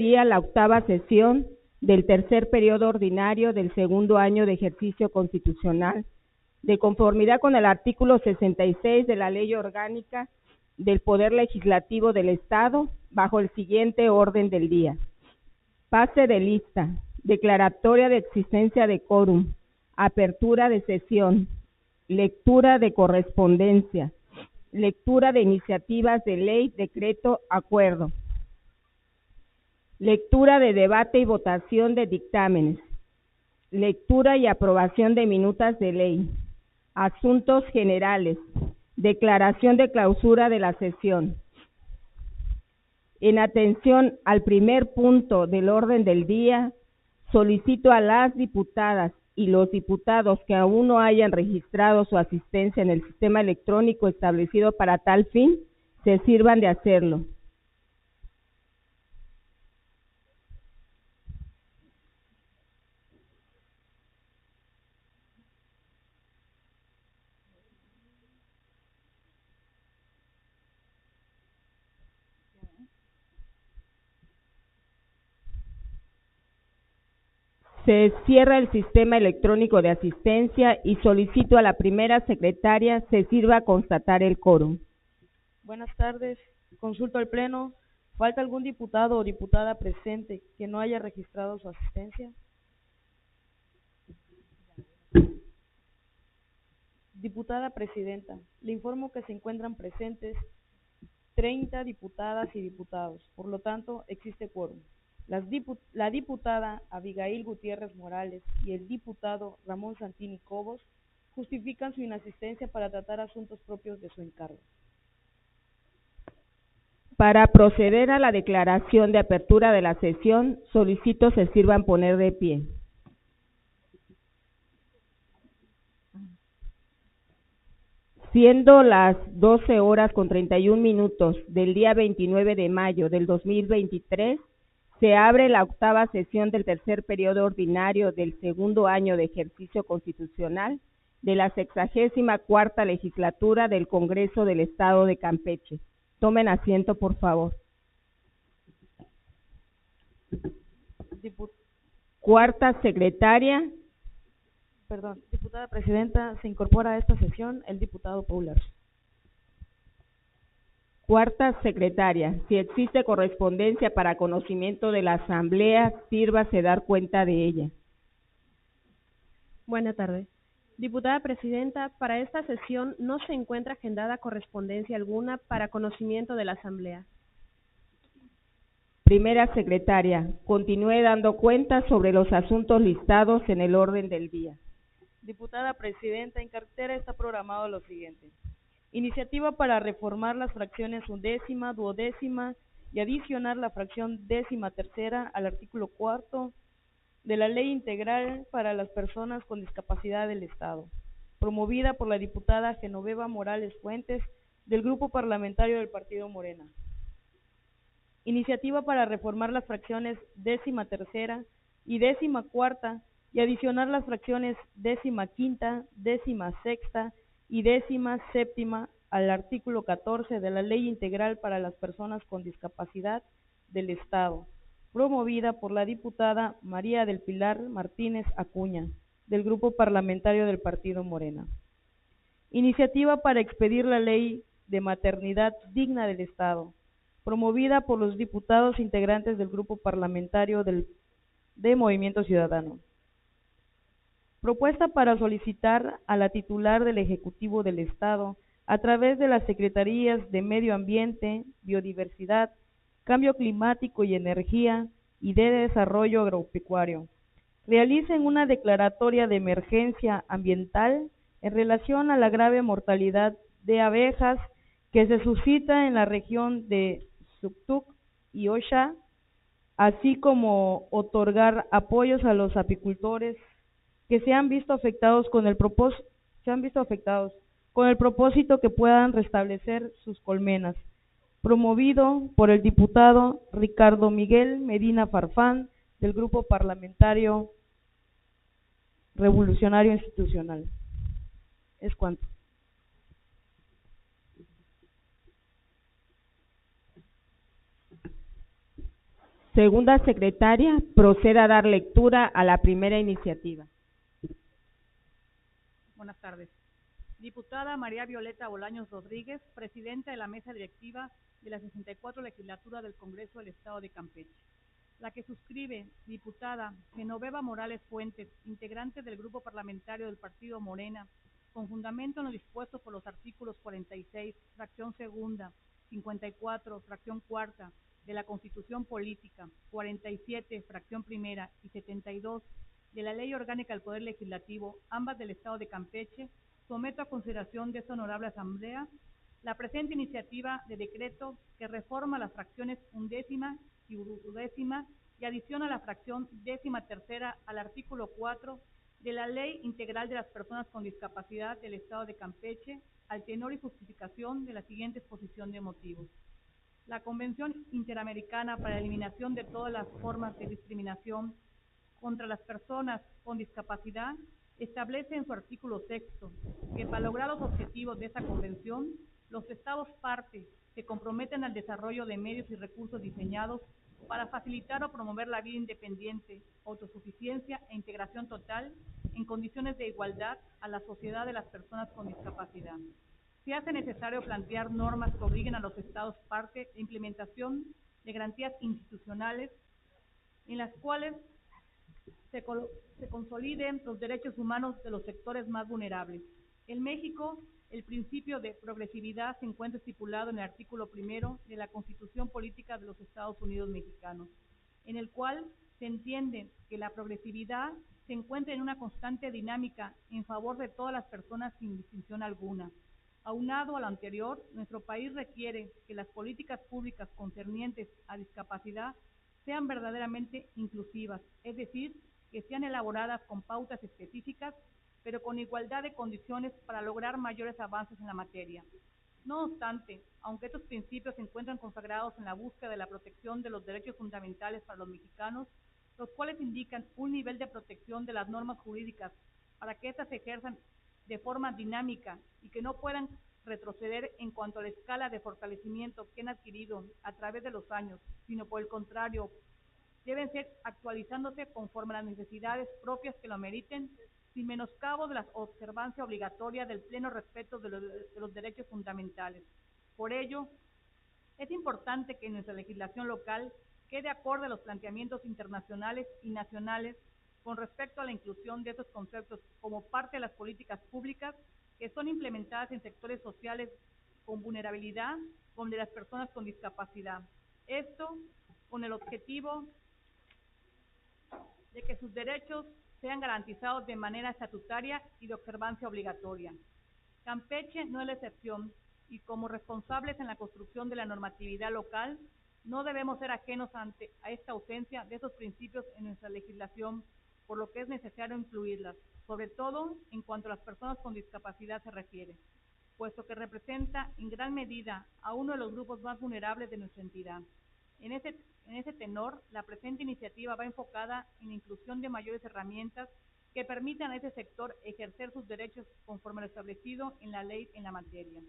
día la octava sesión del tercer periodo ordinario del segundo año de ejercicio constitucional, de conformidad con el artículo 66 de la Ley Orgánica del Poder Legislativo del Estado, bajo el siguiente orden del día. Pase de lista, declaratoria de existencia de quórum, apertura de sesión, lectura de correspondencia, lectura de iniciativas de ley, decreto, acuerdo, lectura de debate y votación de dictámenes, lectura y aprobación de minutas de ley, asuntos generales, declaración de clausura de la sesión. En atención al primer punto del orden del día, solicito a las diputadas y los diputados que aún no hayan registrado su asistencia en el sistema electrónico establecido para tal fin, se sirvan de hacerlo. Se cierra el sistema electrónico de asistencia y solicito a la primera secretaria se sirva a constatar el quórum. Buenas tardes. Consulto al Pleno. ¿Falta algún diputado o diputada presente que no haya registrado su asistencia? Diputada Presidenta, le informo que se encuentran presentes 30 diputadas y diputados. Por lo tanto, existe quórum. La diputada Abigail Gutiérrez Morales y el diputado Ramón Santini Cobos justifican su inasistencia para tratar asuntos propios de su encargo. Para proceder a la declaración de apertura de la sesión, solicito se sirvan poner de pie. Siendo las 12:31 del día 29 de mayo del 2023, se abre la octava sesión del tercer periodo ordinario del segundo año de ejercicio constitucional de la 64ª legislatura del Congreso del Estado de Campeche. Tomen asiento, por favor. Cuarta secretaria. Diputada Presidenta, se incorpora a esta sesión el diputado Paulers. Cuarta secretaria, si existe correspondencia para conocimiento de la Asamblea, sírvase dar cuenta de ella. Buenas tardes. Diputada Presidenta, para esta sesión no se encuentra agendada correspondencia alguna para conocimiento de la Asamblea. Primera secretaria, continúe dando cuenta sobre los asuntos listados en el orden del día. Diputada Presidenta, en cartera está programado lo siguiente. Iniciativa para reformar las fracciones 1ª, 12ª y adicionar la fracción 13ª al artículo 4 de la Ley Integral para las Personas con Discapacidad del Estado, promovida por la diputada Genoveva Morales Fuentes, del Grupo Parlamentario del Partido Morena. Iniciativa para reformar las fracciones 13ª y 14ª y adicionar las fracciones 15ª, 16ª y 17ª al artículo 14 de la Ley Integral para las Personas con Discapacidad del Estado, promovida por la diputada María del Pilar Martínez Acuña, del Grupo Parlamentario del Partido Morena. Iniciativa para expedir la Ley de Maternidad Digna del Estado, promovida por los diputados integrantes del Grupo Parlamentario de Movimiento Ciudadano. Propuesta para solicitar a la titular del Ejecutivo del Estado, a través de las Secretarías de Medio Ambiente, Biodiversidad, Cambio Climático y Energía y de Desarrollo Agropecuario, realicen una declaratoria de emergencia ambiental en relación a la grave mortalidad de abejas que se suscita en la región de Suktuk y Oxa, así como otorgar apoyos a los apicultores que se han visto afectados con el propósito que puedan restablecer sus colmenas, promovido por el diputado Ricardo Miguel Medina Farfán, del Grupo Parlamentario Revolucionario Institucional. Es cuanto. Segunda secretaria, proceda a dar lectura a la primera iniciativa. Buenas tardes. Diputada María Violeta Bolaños Rodríguez, presidenta de la mesa directiva de la 64 legislatura del Congreso del Estado de Campeche. La que suscribe, diputada Genoveva Morales Fuentes, integrante del grupo parlamentario del Partido Morena, con fundamento en lo dispuesto por los artículos 46, fracción segunda, 54, fracción cuarta, de la Constitución Política, 47, fracción primera y 72, de la Ley Orgánica del Poder Legislativo, ambas del Estado de Campeche, someto a consideración de esta honorable Asamblea la presente iniciativa de decreto que reforma las fracciones undécima y udécima y adiciona la fracción décima tercera al artículo 4 de la Ley Integral de las Personas con Discapacidad del Estado de Campeche, al tenor y justificación de la siguiente exposición de motivos. La Convención Interamericana para la Eliminación de todas las formas de discriminación contra las personas con discapacidad establece en su artículo sexto que para lograr los objetivos de esta convención, los Estados partes se comprometen al desarrollo de medios y recursos diseñados para facilitar o promover la vida independiente, autosuficiencia e integración total en condiciones de igualdad a la sociedad de las personas con discapacidad. Se hace necesario plantear normas que obliguen a los Estados partes la implementación de garantías institucionales en las cuales se consoliden los derechos humanos de los sectores más vulnerables. En México, el principio de progresividad se encuentra estipulado en el artículo primero de la Constitución Política de los Estados Unidos Mexicanos, en el cual se entiende que la progresividad se encuentra en una constante dinámica en favor de todas las personas sin distinción alguna. Aunado a lo anterior, nuestro país requiere que las políticas públicas concernientes a discapacidad sean verdaderamente inclusivas, es decir, que sean elaboradas con pautas específicas, pero con igualdad de condiciones para lograr mayores avances en la materia. No obstante, aunque estos principios se encuentran consagrados en la búsqueda de la protección de los derechos fundamentales para los mexicanos, los cuales indican un nivel de protección de las normas jurídicas para que éstas se ejerzan de forma dinámica y que no puedan retroceder en cuanto a la escala de fortalecimiento que han adquirido a través de los años, sino por el contrario, deben ser actualizándose conforme a las necesidades propias que lo meriten, sin menoscabo de la observancia obligatoria del pleno respeto de los derechos fundamentales. Por ello, es importante que nuestra legislación local quede acorde a los planteamientos internacionales y nacionales con respecto a la inclusión de estos conceptos como parte de las políticas públicas que son implementadas en sectores sociales con vulnerabilidad como de las personas con discapacidad. Esto con el objetivo de que sus derechos sean garantizados de manera estatutaria y de observancia obligatoria. Campeche no es la excepción y como responsables en la construcción de la normatividad local, no debemos ser ajenos a esta ausencia de esos principios en nuestra legislación, por lo que es necesario incluirlas, sobre todo en cuanto a las personas con discapacidad se refiere, puesto que representa en gran medida a uno de los grupos más vulnerables de nuestra entidad. En ese tenor, la presente iniciativa va enfocada en la inclusión de mayores herramientas que permitan a ese sector ejercer sus derechos conforme a lo establecido en la ley en la materia.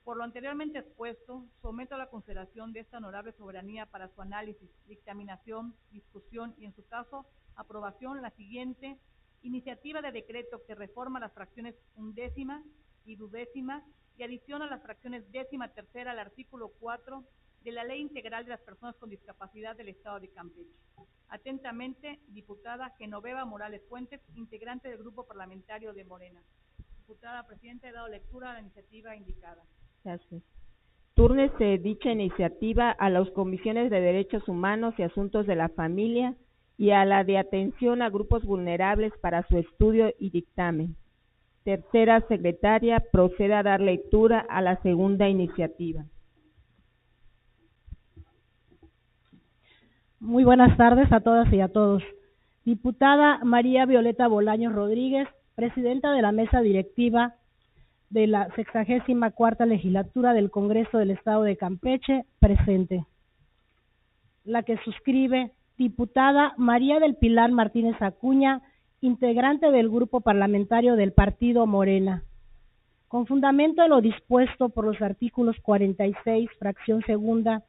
Por lo anteriormente expuesto, someto a la consideración de esta honorable soberanía para su análisis, dictaminación, discusión y, en su caso, aprobación la siguiente iniciativa de decreto que reforma las fracciones undécima y duodécima y adiciona las fracciones décima tercera al artículo 4 de la Ley Integral de las Personas con Discapacidad del Estado de Campeche. Atentamente, diputada Genoveva Morales Fuentes, integrante del Grupo Parlamentario de Morena. Diputada Presidenta, he dado lectura a la iniciativa indicada. Gracias. Túrnese dicha iniciativa a las comisiones de Derechos Humanos y Asuntos de la Familia y a la de Atención a Grupos Vulnerables para su estudio y dictamen. Tercera secretaria, proceda a dar lectura a la segunda iniciativa. Muy buenas tardes a todas y a todos. Diputada María Violeta Bolaños Rodríguez, presidenta de la mesa directiva de la 64ª legislatura del Congreso del Estado de Campeche, presente. La que suscribe, diputada María del Pilar Martínez Acuña, integrante del Grupo Parlamentario del Partido Morena. Con fundamento en lo dispuesto por los artículos 46, fracción segunda,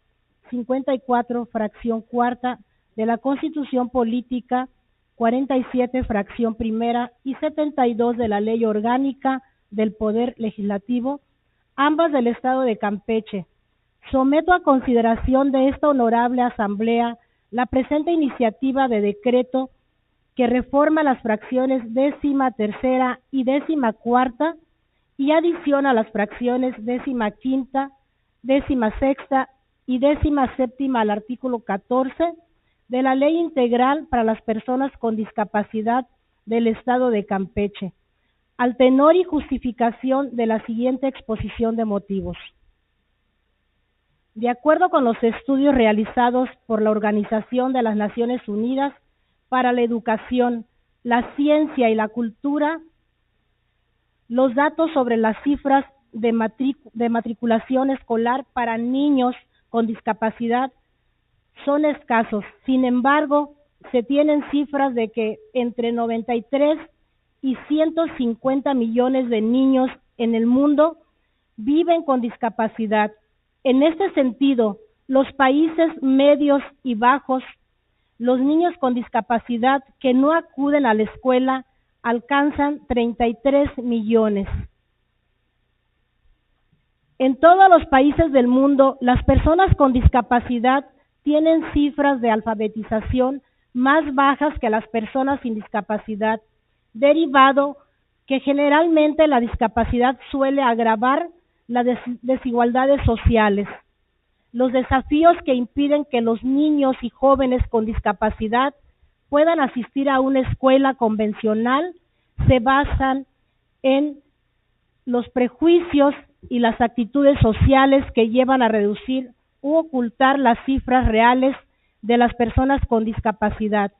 54, fracción cuarta de la Constitución Política 47, fracción primera, y 72 de la Ley Orgánica del Poder Legislativo, ambas del Estado de Campeche. Someto a consideración de esta honorable Asamblea la presente iniciativa de decreto que reforma las fracciones 13ª y 14ª y adiciona las fracciones 15ª, 16ª y 17ª al artículo 14 de la Ley Integral para las Personas con Discapacidad del Estado de Campeche, al tenor y justificación de la siguiente exposición de motivos. De acuerdo con los estudios realizados por la Organización de las Naciones Unidas para la Educación, la Ciencia y la Cultura, los datos sobre las cifras de matriculación escolar para niños con discapacidad son escasos. Sin embargo, se tienen cifras de que entre 93 y 150 millones de niños en el mundo viven con discapacidad. En este sentido, los países medios y bajos, los niños con discapacidad que no acuden a la escuela alcanzan 33 millones. En todos los países del mundo, las personas con discapacidad tienen cifras de alfabetización más bajas que las personas sin discapacidad, derivado que generalmente la discapacidad suele agravar las desigualdades sociales. Los desafíos que impiden que los niños y jóvenes con discapacidad puedan asistir a una escuela convencional se basan en los prejuicios y las actitudes sociales que llevan a reducir u ocultar las cifras reales de las personas con discapacidad.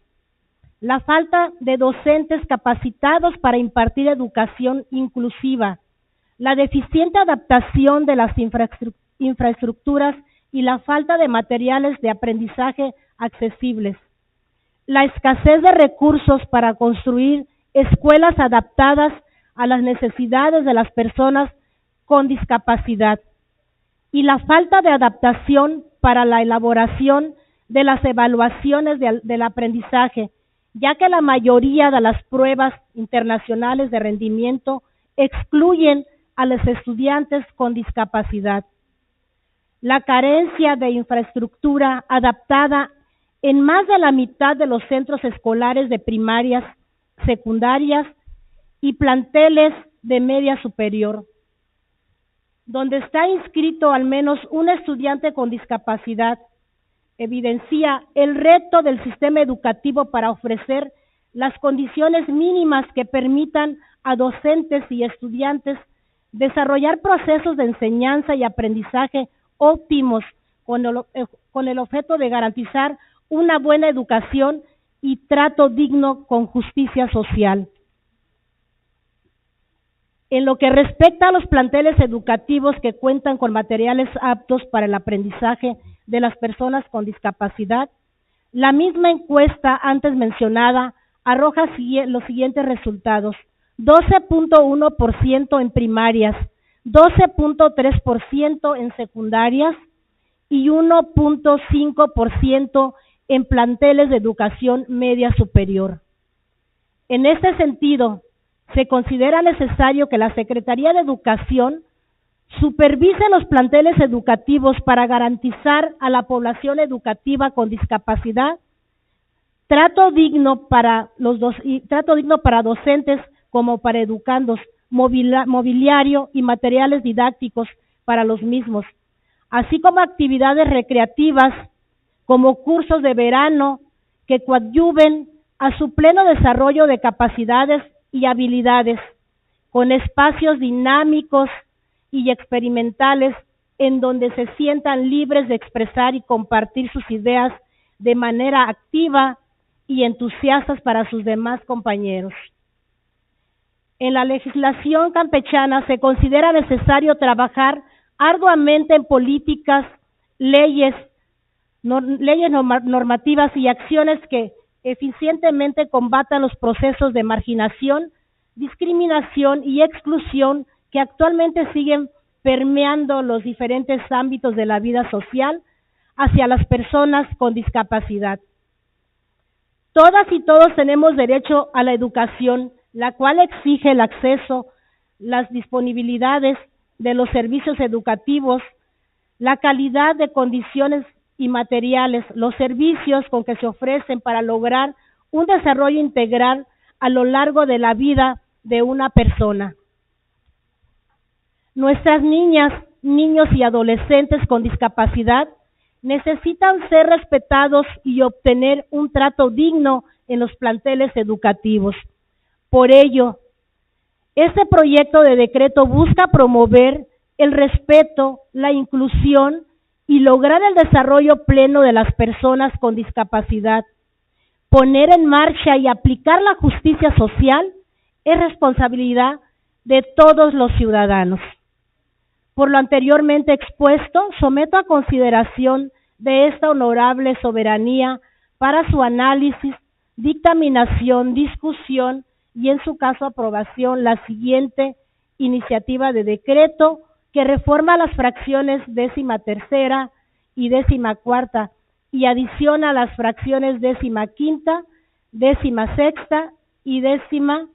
La falta de docentes capacitados para impartir educación inclusiva, la deficiente adaptación de las infraestructuras y la falta de materiales de aprendizaje accesibles, la escasez de recursos para construir escuelas adaptadas a las necesidades de las personas con discapacidad y la falta de adaptación para la elaboración de las evaluaciones del aprendizaje, ya que la mayoría de las pruebas internacionales de rendimiento excluyen a los estudiantes con discapacidad. La carencia de infraestructura adaptada en más de la mitad de los centros escolares de primarias, secundarias y planteles de media superior, donde está inscrito al menos un estudiante con discapacidad, evidencia el reto del sistema educativo para ofrecer las condiciones mínimas que permitan a docentes y estudiantes desarrollar procesos de enseñanza y aprendizaje óptimos con el objeto de garantizar una buena educación y trato digno con justicia social. En lo que respecta a los planteles educativos que cuentan con materiales aptos para el aprendizaje de las personas con discapacidad, la misma encuesta antes mencionada arroja los siguientes resultados: 12.1% en primarias, 12.3% en secundarias y 1.5% en planteles de educación media superior. En este sentido, se considera necesario que la Secretaría de Educación supervise los planteles educativos para garantizar a la población educativa con discapacidad trato digno para docentes como para educandos, mobiliario y materiales didácticos para los mismos, así como actividades recreativas como cursos de verano que coadyuven a su pleno desarrollo de capacidades y habilidades, con espacios dinámicos y experimentales en donde se sientan libres de expresar y compartir sus ideas de manera activa y entusiastas para sus demás compañeros. En la legislación campechana se considera necesario trabajar arduamente en políticas, leyes normativas y acciones que eficientemente combatan los procesos de marginación, discriminación y exclusión que actualmente siguen permeando los diferentes ámbitos de la vida social hacia las personas con discapacidad. Todas y todos tenemos derecho a la educación, la cual exige el acceso, las disponibilidades de los servicios educativos, la calidad de condiciones y materiales, los servicios con que se ofrecen para lograr un desarrollo integral a lo largo de la vida de una persona. Nuestras niñas, niños y adolescentes con discapacidad necesitan ser respetados y obtener un trato digno en los planteles educativos. Por ello, este proyecto de decreto busca promover el respeto, la inclusión y lograr el desarrollo pleno de las personas con discapacidad. Poner en marcha y aplicar la justicia social es responsabilidad de todos los ciudadanos. Por lo anteriormente expuesto, someto a consideración de esta honorable soberanía para su análisis, dictaminación, discusión y en su caso aprobación la siguiente iniciativa de decreto que reforma las fracciones 13ª y 14ª y adiciona las fracciones 15ª, 16ª y 17ª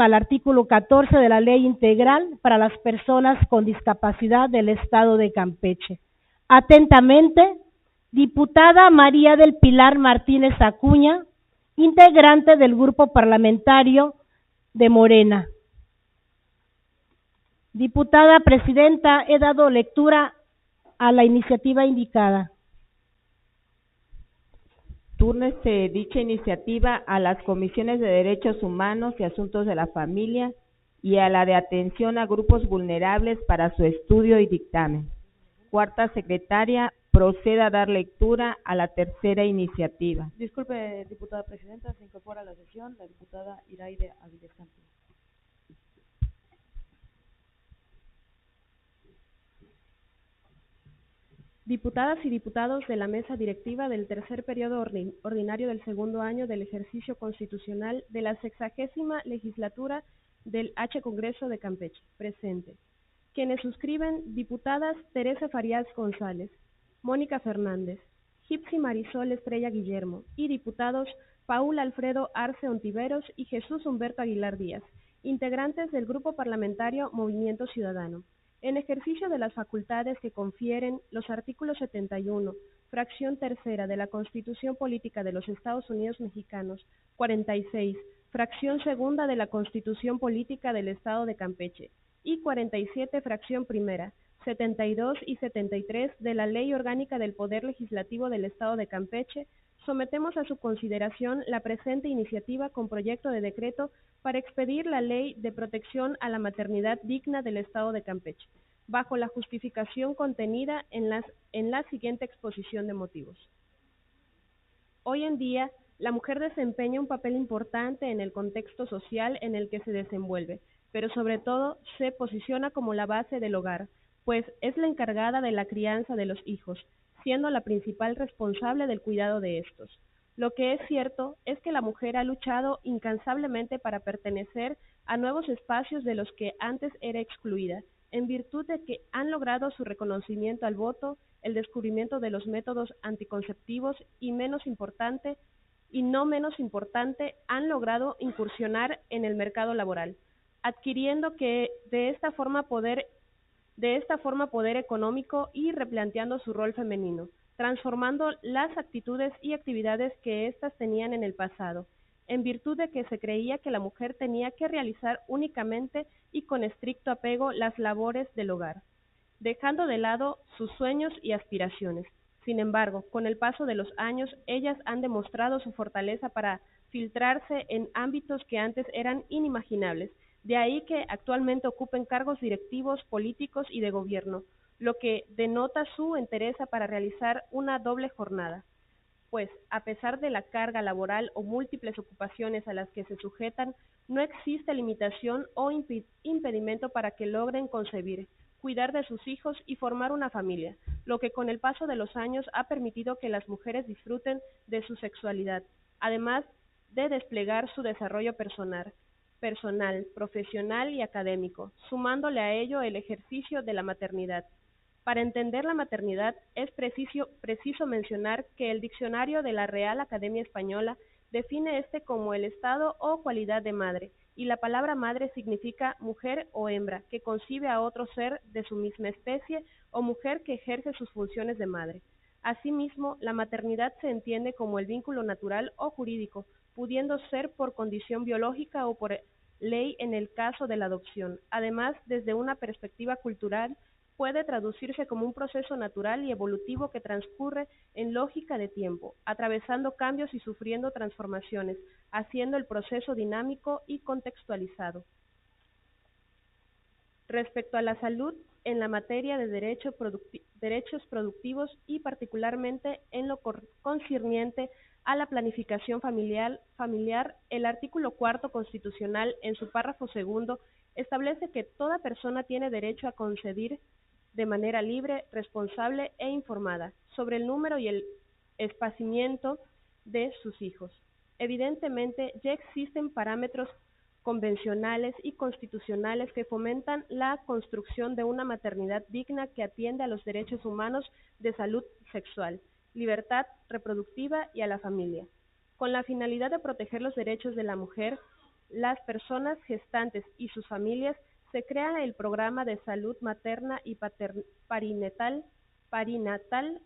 al artículo 14 de la Ley Integral para las Personas con Discapacidad del Estado de Campeche. Atentamente, diputada María del Pilar Martínez Acuña, integrante del Grupo Parlamentario de Morena. Diputada Presidenta, he dado lectura a la iniciativa indicada. Túrnese dicha iniciativa a las comisiones de Derechos Humanos y Asuntos de la Familia y a la de Atención a Grupos Vulnerables para su estudio y dictamen. Cuarta secretaria, proceda a dar lectura a la tercera iniciativa. Disculpe, diputada presidenta, se incorpora a la sesión la diputada Iraide Avilés Campos. Diputadas y diputados de la mesa directiva del tercer periodo ordinario del segundo año del ejercicio constitucional de la 60ª legislatura del H. Congreso de Campeche, presente. Quienes suscriben: diputadas Teresa Farías González, Mónica Fernández, Gipsy Marisol Estrella Guillermo y diputados Paul Alfredo Arce Ontiveros y Jesús Humberto Aguilar Díaz, integrantes del Grupo Parlamentario Movimiento Ciudadano. En ejercicio de las facultades que confieren los artículos 71, fracción tercera de la Constitución Política de los Estados Unidos Mexicanos, 46, fracción segunda de la Constitución Política del Estado de Campeche y 47, fracción primera, 72 y 73 de la Ley Orgánica del Poder Legislativo del Estado de Campeche, sometemos a su consideración la presente iniciativa con proyecto de decreto para expedir la Ley de Protección a la Maternidad Digna del Estado de Campeche, bajo la justificación contenida en la siguiente exposición de motivos. Hoy en día, la mujer desempeña un papel importante en el contexto social en el que se desenvuelve, pero sobre todo se posiciona como la base del hogar, pues es la encargada de la crianza de los hijos, siendo la principal responsable del cuidado de estos. Lo que es cierto es que la mujer ha luchado incansablemente para pertenecer a nuevos espacios de los que antes era excluida, en virtud de que han logrado su reconocimiento al voto, el descubrimiento de los métodos anticonceptivos y no menos importante, han logrado incursionar en el mercado laboral, adquiriendo que de esta forma poder económico y replanteando su rol femenino, transformando las actitudes y actividades que éstas tenían en el pasado, en virtud de que se creía que la mujer tenía que realizar únicamente y con estricto apego las labores del hogar, dejando de lado sus sueños y aspiraciones. Sin embargo, con el paso de los años, ellas han demostrado su fortaleza para filtrarse en ámbitos que antes eran inimaginables, de ahí que actualmente ocupen cargos directivos, políticos y de gobierno, lo que denota su entereza para realizar una doble jornada, pues a pesar de la carga laboral o múltiples ocupaciones a las que se sujetan, no existe limitación o impedimento para que logren concebir, cuidar de sus hijos y formar una familia, lo que con el paso de los años ha permitido que las mujeres disfruten de su sexualidad, además de desplegar su desarrollo personal, profesional y académico, sumándole a ello el ejercicio de la maternidad. Para entender la maternidad es preciso mencionar que el diccionario de la Real Academia Española define este como el estado o cualidad de madre, y la palabra madre significa mujer o hembra que concibe a otro ser de su misma especie o mujer que ejerce sus funciones de madre. Asimismo, la maternidad se entiende como el vínculo natural o jurídico, pudiendo ser por condición biológica o por ley en el caso de la adopción. Además, desde una perspectiva cultural, puede traducirse como un proceso natural y evolutivo que transcurre en lógica de tiempo, atravesando cambios y sufriendo transformaciones, haciendo el proceso dinámico y contextualizado. Respecto a la salud, en la materia de derechos productivos y particularmente en lo concerniente a la planificación familiar, el artículo 4 constitucional, en su párrafo segundo, establece que toda persona tiene derecho a concebir de manera libre, responsable e informada sobre el número y el esparcimiento de sus hijos. Evidentemente, ya existen parámetros convencionales y constitucionales que fomentan la construcción de una maternidad digna que atiende a los derechos humanos de salud sexual, libertad reproductiva y a la familia. Con la finalidad de proteger los derechos de la mujer, las personas gestantes y sus familias, se crea el Programa de Salud Materna y Perinatal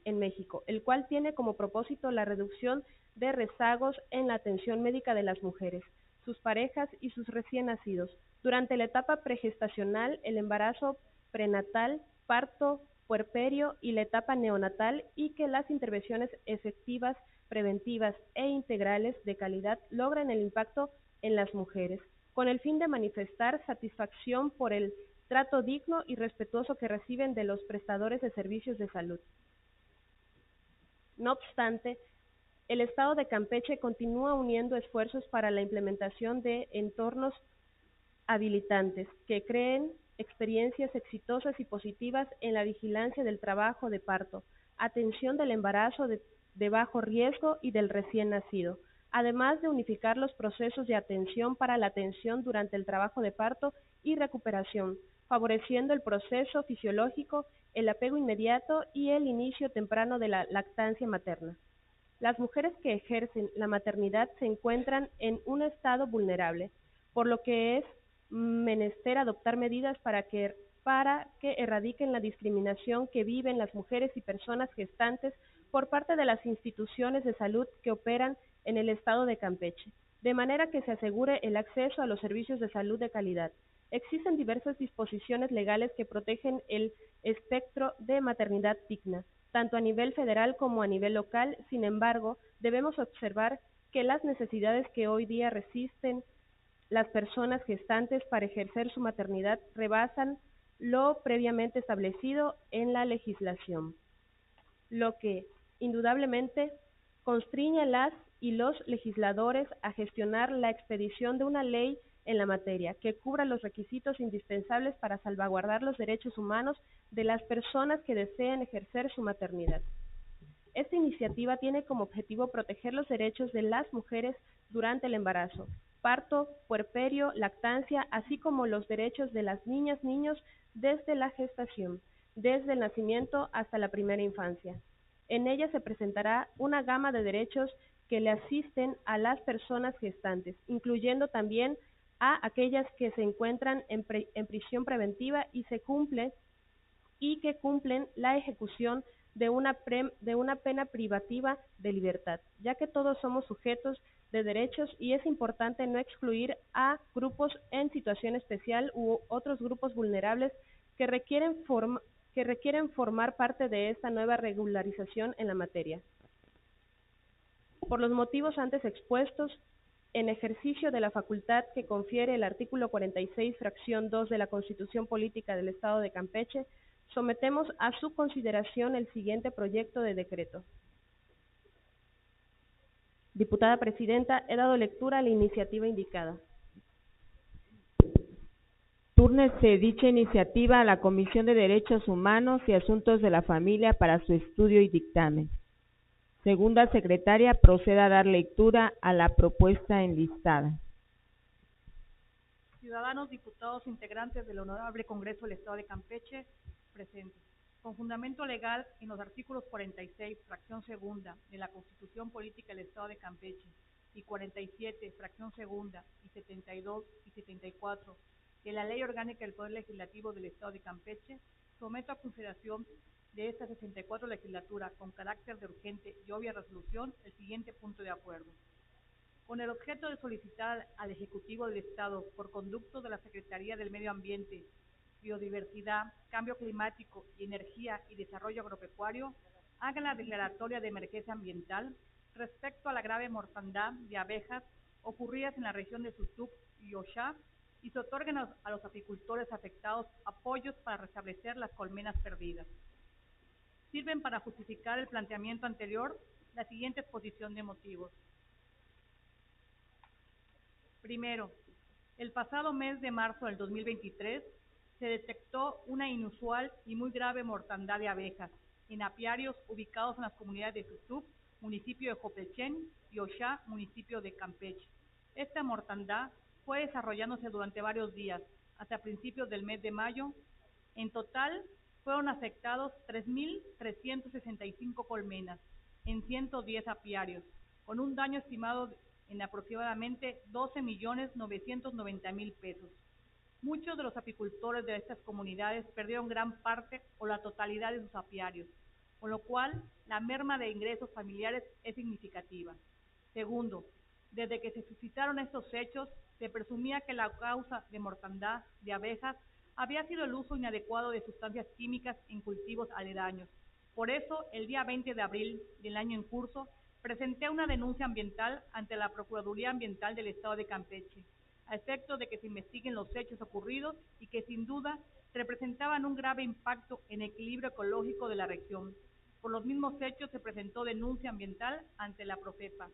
en México, el cual tiene como propósito la reducción de rezagos en la atención médica de las mujeres, sus parejas y sus recién nacidos, durante la etapa pregestacional, el embarazo prenatal, parto, puerperio y la etapa neonatal, y que las intervenciones efectivas, preventivas e integrales de calidad logren el impacto en las mujeres, con el fin de manifestar satisfacción por el trato digno y respetuoso que reciben de los prestadores de servicios de salud. No obstante, el Estado de Campeche continúa uniendo esfuerzos para la implementación de entornos habilitantes que creen experiencias exitosas y positivas en la vigilancia del trabajo de parto, atención del embarazo de bajo riesgo y del recién nacido, además de unificar los procesos de atención para la atención durante el trabajo de parto y recuperación, favoreciendo el proceso fisiológico, el apego inmediato y el inicio temprano de la lactancia materna. Las mujeres que ejercen la maternidad se encuentran en un estado vulnerable, por lo que es menester adoptar medidas para que erradiquen la discriminación que viven las mujeres y personas gestantes por parte de las instituciones de salud que operan en el estado de Campeche, de manera que se asegure el acceso a los servicios de salud de calidad. Existen diversas disposiciones legales que protegen el espectro de maternidad digna, tanto a nivel federal como a nivel local. Sin embargo, debemos observar que las necesidades que hoy día resisten las personas gestantes para ejercer su maternidad rebasan lo previamente establecido en la legislación, lo que indudablemente constriñe a las y los legisladores a gestionar la expedición de una ley en la materia que cubra los requisitos indispensables para salvaguardar los derechos humanos de las personas que deseen ejercer su maternidad. Esta iniciativa tiene como objetivo proteger los derechos de las mujeres durante el embarazo, parto, puerperio, lactancia, así como los derechos de las niñas, niños desde la gestación, desde el nacimiento hasta la primera infancia. En ella se presentará una gama de derechos que le asisten a las personas gestantes, incluyendo también a aquellas que se encuentran en prisión preventiva y que cumplen la ejecución de una pena privativa de libertad, ya que todos somos sujetos de derechos y es importante no excluir a grupos en situación especial u otros grupos vulnerables que requieren formar parte de esta nueva regularización en la materia. Por los motivos antes expuestos, en ejercicio de la facultad que confiere el artículo 46, fracción 2 de la Constitución Política del Estado de Campeche, sometemos a su consideración el siguiente proyecto de decreto. Diputada Presidenta, he dado lectura a la iniciativa indicada. Túrnese dicha iniciativa a la Comisión de Derechos Humanos y Asuntos de la Familia para su estudio y dictamen. Segunda secretaria, proceda a dar lectura a la propuesta enlistada. Ciudadanos diputados integrantes del Honorable Congreso del Estado de Campeche, presentes. con fundamento legal en los artículos 46, fracción segunda, de la Constitución Política del Estado de Campeche, y 47, fracción segunda, y 72 y 74 de la Ley Orgánica del Poder Legislativo del Estado de Campeche, someto a consideración de esta 64 legislatura con carácter de urgente y obvia resolución el siguiente punto de acuerdo. Con el objeto de solicitar al Ejecutivo del Estado, por conducto de la Secretaría del Medio Ambiente, Biodiversidad, Cambio Climático y Energía y Desarrollo Agropecuario, hagan la declaratoria de emergencia ambiental respecto a la grave mortandad de abejas ocurridas en la región de Sutup y Oshá, y se otorguen a los apicultores afectados apoyos para restablecer las colmenas perdidas. Sirven para justificar el planteamiento anterior la siguiente exposición de motivos. Primero, el pasado mes de marzo del 2023 se detectó una inusual y muy grave mortandad de abejas en apiarios ubicados en las comunidades de Sutup, municipio de Jopelchen, y Oshá, municipio de Campeche. Esta mortandad fue desarrollándose durante varios días, hasta principios del mes de mayo. En total, fueron afectados 3.365 colmenas en 110 apiarios, con un daño estimado en aproximadamente 12.990.000 pesos. Muchos de los apicultores de estas comunidades perdieron gran parte o la totalidad de sus apiarios, con lo cual la merma de ingresos familiares es significativa. Segundo, desde que se suscitaron estos hechos, se presumía que la causa de mortandad de abejas había sido el uso inadecuado de sustancias químicas en cultivos aledaños. Por eso, el día 20 de abril del año en curso, presenté una denuncia ambiental ante la Procuraduría Ambiental del Estado de Campeche, a efecto de que se investiguen los hechos ocurridos y que sin duda representaban un grave impacto en el equilibrio ecológico de la región. Por los mismos hechos se presentó denuncia ambiental ante la Profepa.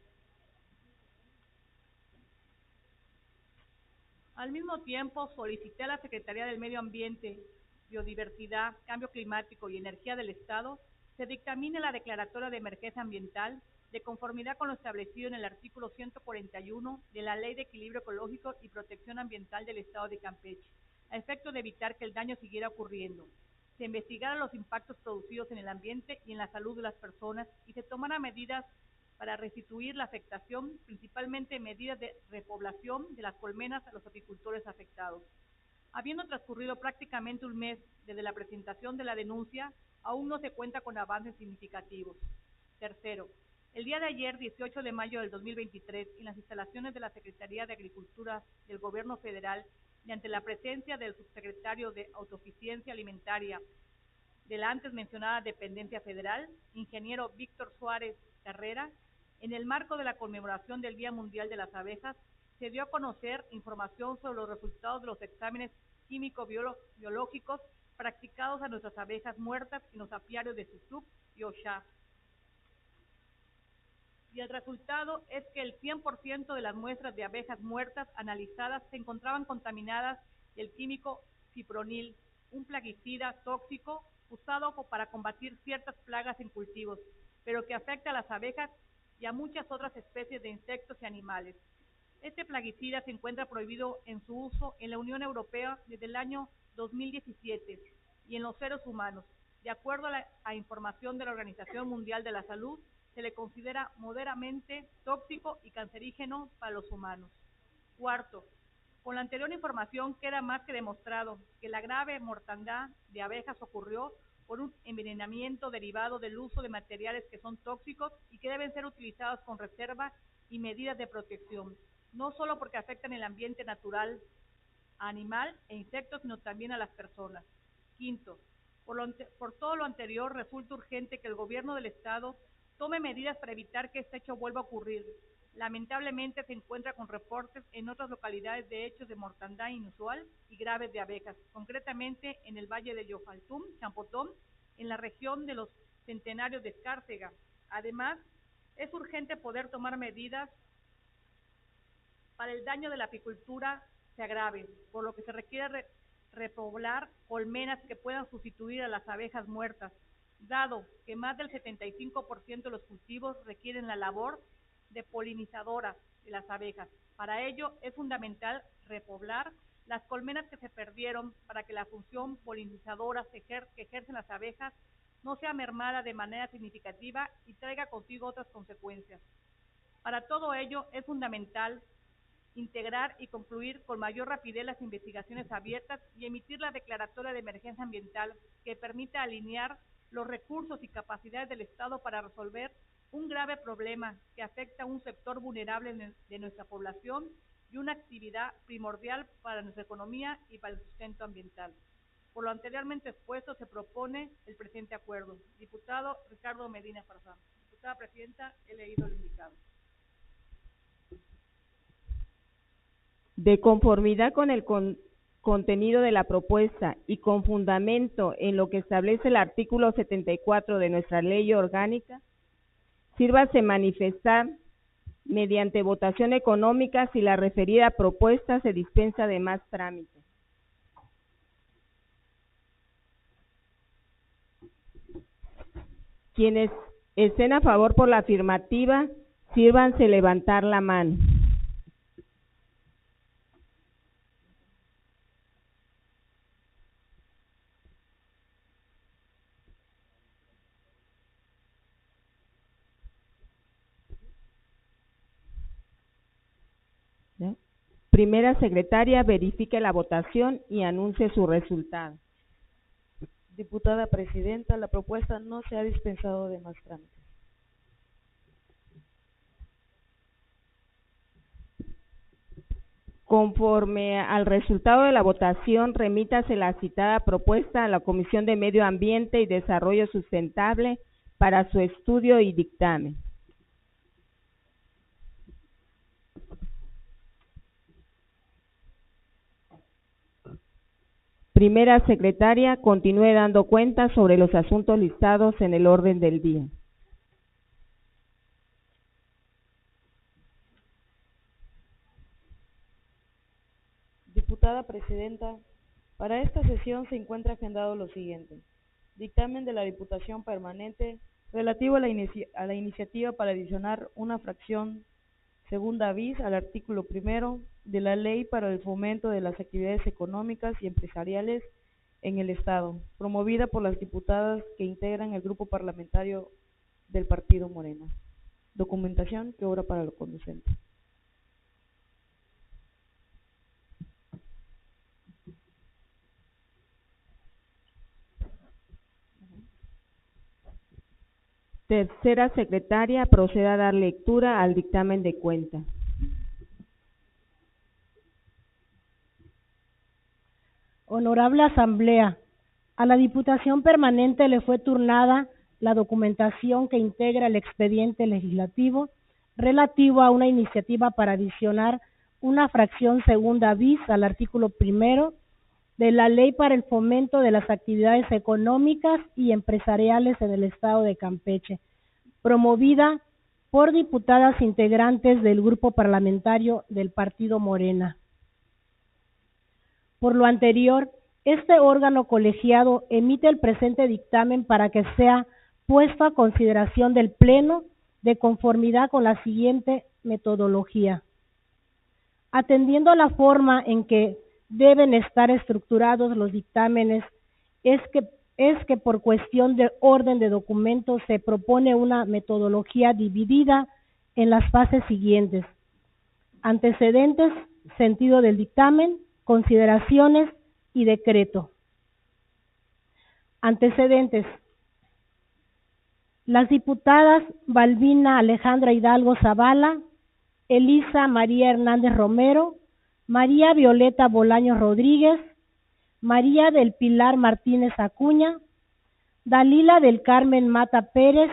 Al mismo tiempo, solicité a la Secretaría del Medio Ambiente, Biodiversidad, Cambio Climático y Energía del Estado se dictamine la declaratoria de emergencia ambiental de conformidad con lo establecido en el artículo 141 de la Ley de Equilibrio Ecológico y Protección Ambiental del Estado de Campeche, a efecto de evitar que el daño siguiera ocurriendo. Se investigara los impactos producidos en el ambiente y en la salud de las personas y se tomaran medidas para restituir la afectación, principalmente medidas de repoblación de las colmenas a los apicultores afectados. Habiendo transcurrido prácticamente un mes desde la presentación de la denuncia, aún no se cuenta con avances significativos. Tercero, el día de ayer, 18 de mayo del 2023, en las instalaciones de la Secretaría de Agricultura del Gobierno Federal y ante la presencia del subsecretario de Autosuficiencia Alimentaria de la antes mencionada dependencia federal, ingeniero Víctor Suárez Carrera, en el marco de la conmemoración del Día Mundial de las Abejas, se dio a conocer información sobre los resultados de los exámenes químico-biológicos practicados a nuestras abejas muertas en los apiarios de Sutup y Oshá. Y el resultado es que el 100% de las muestras de abejas muertas analizadas se encontraban contaminadas del químico fipronil, un plaguicida tóxico usado para combatir ciertas plagas en cultivos, pero que afecta a las abejas y a muchas otras especies de insectos y animales. Este plaguicida se encuentra prohibido en su uso en la Unión Europea desde el año 2017 y en los seres humanos. De acuerdo a información de la Organización Mundial de la Salud, se le considera moderadamente tóxico y cancerígeno para los humanos. Cuarto, con la anterior información queda más que demostrado que la grave mortandad de abejas ocurrió por un envenenamiento derivado del uso de materiales que son tóxicos y que deben ser utilizados con reserva y medidas de protección, no solo porque afectan el ambiente natural, animal e insectos, sino también a las personas. Quinto, por todo lo anterior, resulta urgente que el gobierno del Estado tome medidas para evitar que este hecho vuelva a ocurrir. Lamentablemente se encuentra con reportes en otras localidades de hechos de mortandad inusual y graves de abejas, concretamente en el valle de Yofaltum, Champotón, en la región de los Centenarios de Escárcega. Además, es urgente poder tomar medidas para el daño de la apicultura se agrave, por lo que se requiere repoblar colmenas que puedan sustituir a las abejas muertas, dado que más del 75% de los cultivos requieren la labor de polinizadora de las abejas. Para ello es fundamental repoblar las colmenas que se perdieron para que la función polinizadora que ejercen las abejas no sea mermada de manera significativa y traiga consigo otras consecuencias. Para todo ello es fundamental integrar y concluir con mayor rapidez las investigaciones abiertas y emitir la declaratoria de emergencia ambiental que permita alinear los recursos y capacidades del Estado para resolver un grave problema que afecta a un sector vulnerable de nuestra población y una actividad primordial para nuestra economía y para el sustento ambiental. Por lo anteriormente expuesto, se propone el presente acuerdo. Diputado Ricardo Medina Farfán. Diputada Presidenta, he leído lo indicado. De conformidad con el contenido de la propuesta y con fundamento en lo que establece el artículo 74 de nuestra ley orgánica, sírvase manifestar mediante votación económica si la referida propuesta se dispensa de más trámite. Quienes estén a favor por la afirmativa, sírvanse levantar la mano. ¿Ya? Primera secretaria, verifique la votación y anuncie su resultado. Diputada Presidenta, la propuesta no se ha dispensado de más trámites. Conforme al resultado de la votación, remítase la citada propuesta a la Comisión de Medio Ambiente y Desarrollo Sustentable para su estudio y dictamen. Primera secretaria, continúe dando cuenta sobre los asuntos listados en el orden del día. Diputada Presidenta, para esta sesión se encuentra agendado lo siguiente. Dictamen de la Diputación Permanente relativo a la iniciativa para adicionar una fracción segunda bis al artículo 1 de la Ley para el Fomento de las Actividades Económicas y Empresariales en el Estado, promovida por las diputadas que integran el grupo parlamentario del Partido Morena. Documentación que obra para lo conducente. Tercera secretaria, proceda a dar lectura al dictamen de cuenta. Honorable Asamblea, a la Diputación Permanente le fue turnada la documentación que integra el expediente legislativo relativo a una iniciativa para adicionar una fracción segunda bis al artículo 1 de la Ley para el Fomento de las Actividades Económicas y Empresariales en el Estado de Campeche, promovida por diputadas integrantes del grupo parlamentario del Partido Morena. Por lo anterior, este órgano colegiado emite el presente dictamen para que sea puesto a consideración del Pleno de conformidad con la siguiente metodología. Atendiendo a la forma en que deben estar estructurados los dictámenes, es que por cuestión de orden de documentos se propone una metodología dividida en las fases siguientes: antecedentes, sentido del dictamen, consideraciones y decreto. Antecedentes. Las diputadas Balbina Alejandra Hidalgo Zavala, Elisa María Hernández Romero, María Violeta Bolaños Rodríguez, María del Pilar Martínez Acuña, Dalila del Carmen Mata Pérez,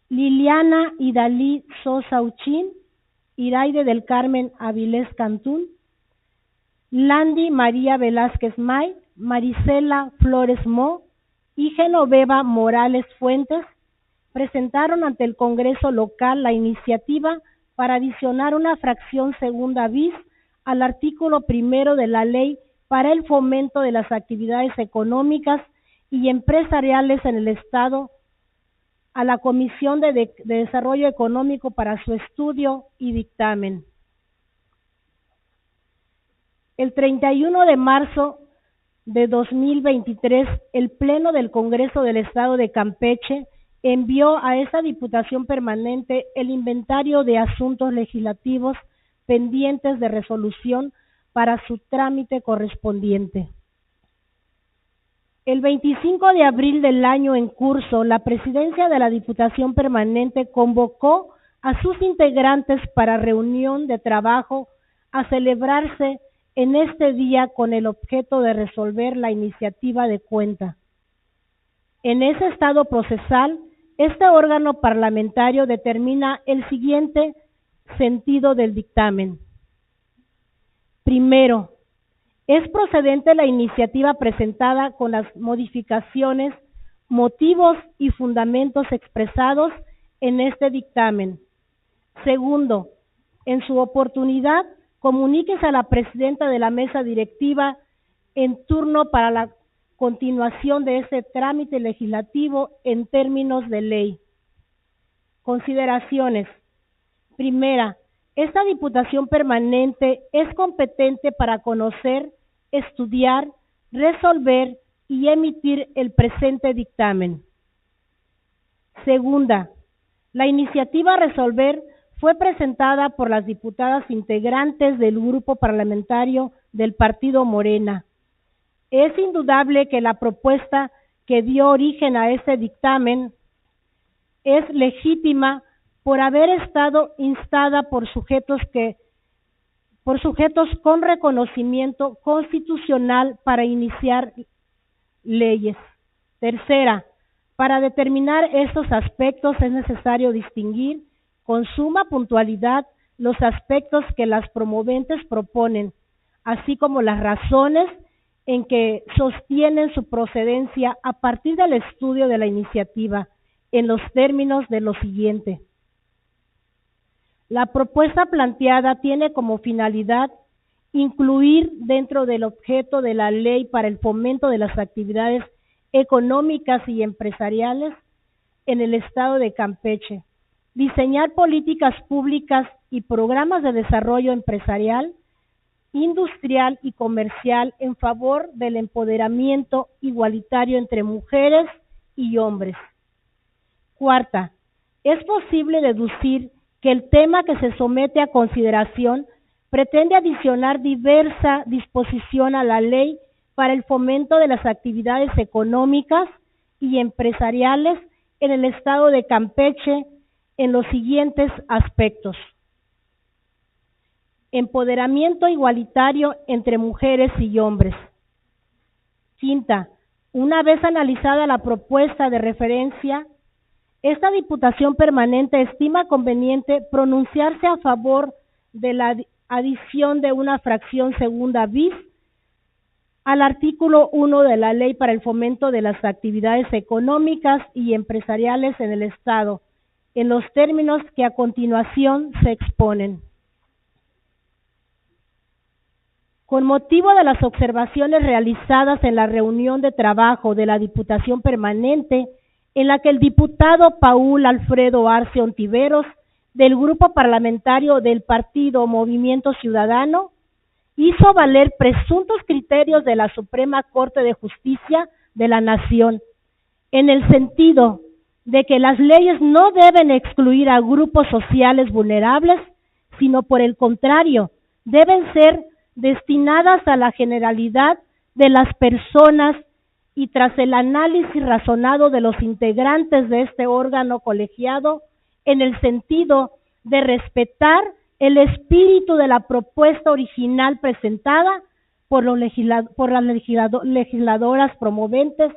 Liliana Idalí Sosa Uchín, Iraide del Carmen Avilés Cantún, Landy María Velázquez May, Marisela Flores Mo y Genoveva Morales Fuentes presentaron ante el Congreso local la iniciativa para adicionar una fracción segunda bis al artículo 1 de la Ley para el Fomento de las Actividades Económicas y Empresariales en el Estado a la Comisión de Desarrollo Económico para su estudio y dictamen. El 31 de marzo de 2023, el Pleno del Congreso del Estado de Campeche envió a esta Diputación Permanente el inventario de asuntos legislativos pendientes de resolución para su trámite correspondiente. El 25 de abril del año en curso, la Presidencia de la Diputación Permanente convocó a sus integrantes para reunión de trabajo a celebrarse en este día con el objeto de resolver la iniciativa de cuenta. En ese estado procesal, este órgano parlamentario determina el siguiente sentido del dictamen. Primero, es procedente la iniciativa presentada con las modificaciones, motivos y fundamentos expresados en este dictamen. Segundo, en su oportunidad, comuníquese a la presidenta de la mesa directiva en turno para la continuación de este trámite legislativo en términos de ley. Consideraciones. Primera, esta Diputación Permanente es competente para conocer, estudiar, resolver y emitir el presente dictamen. Segunda, la iniciativa a resolver fue presentada por las diputadas integrantes del grupo parlamentario del Partido Morena. Es indudable que la propuesta que dio origen a este dictamen es legítima por haber estado instada por sujetos con reconocimiento constitucional para iniciar leyes. Tercera, para determinar estos aspectos es necesario distinguir con suma puntualidad los aspectos que las promoventes proponen, así como las razones en que sostienen su procedencia a partir del estudio de la iniciativa, en los términos de lo siguiente. La propuesta planteada tiene como finalidad incluir dentro del objeto de la ley para el fomento de las actividades económicas y empresariales en el estado de Campeche, diseñar políticas públicas y programas de desarrollo empresarial, industrial y comercial en favor del empoderamiento igualitario entre mujeres y hombres. Cuarta, es posible deducir que el tema que se somete a consideración pretende adicionar diversa disposición a la ley para el fomento de las actividades económicas y empresariales en el estado de Campeche en los siguientes aspectos. Empoderamiento igualitario entre mujeres y hombres. Quinta, una vez analizada la propuesta de referencia, esta Diputación Permanente estima conveniente pronunciarse a favor de la adición de una fracción segunda bis al artículo 1 de la Ley para el Fomento de las Actividades Económicas y Empresariales en el Estado, en los términos que a continuación se exponen. Con motivo de las observaciones realizadas en la reunión de trabajo de la Diputación Permanente, en la que el diputado Paul Alfredo Arce Ontiveros, del Grupo Parlamentario del Partido Movimiento Ciudadano, hizo valer presuntos criterios de la Suprema Corte de Justicia de la Nación, en el sentido de que las leyes no deben excluir a grupos sociales vulnerables, sino por el contrario, deben ser destinadas a la generalidad de las personas y tras el análisis razonado de los integrantes de este órgano colegiado, en el sentido de respetar el espíritu de la propuesta original presentada por las legisladoras promoventes,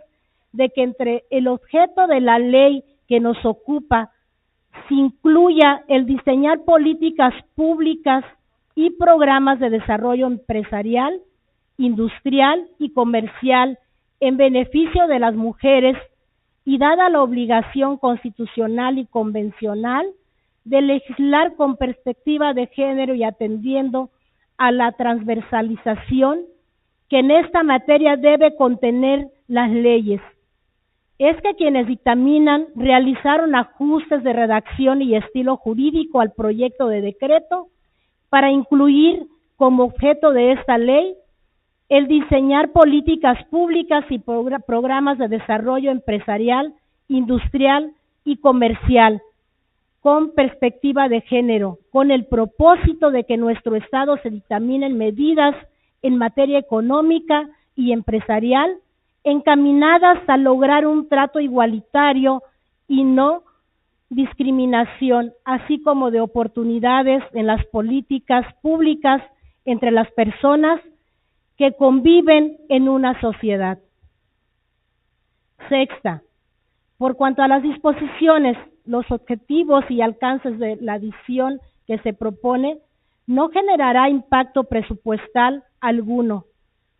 de que entre el objeto de la ley que nos ocupa se incluya el diseñar políticas públicas y programas de desarrollo empresarial, industrial y comercial en beneficio de las mujeres, y dada la obligación constitucional y convencional de legislar con perspectiva de género y atendiendo a la transversalización que en esta materia debe contener las leyes. Es que quienes dictaminan realizaron ajustes de redacción y estilo jurídico al proyecto de decreto para incluir como objeto de esta ley el diseñar políticas públicas y programas de desarrollo empresarial, industrial y comercial con perspectiva de género, con el propósito de que en nuestro Estado se dictaminen medidas en materia económica y empresarial encaminadas a lograr un trato igualitario y no discriminación, así como de oportunidades en las políticas públicas entre las personas que conviven en una sociedad. Sexta, por cuanto a las disposiciones, los objetivos y alcances de la adición que se propone, no generará impacto presupuestal alguno,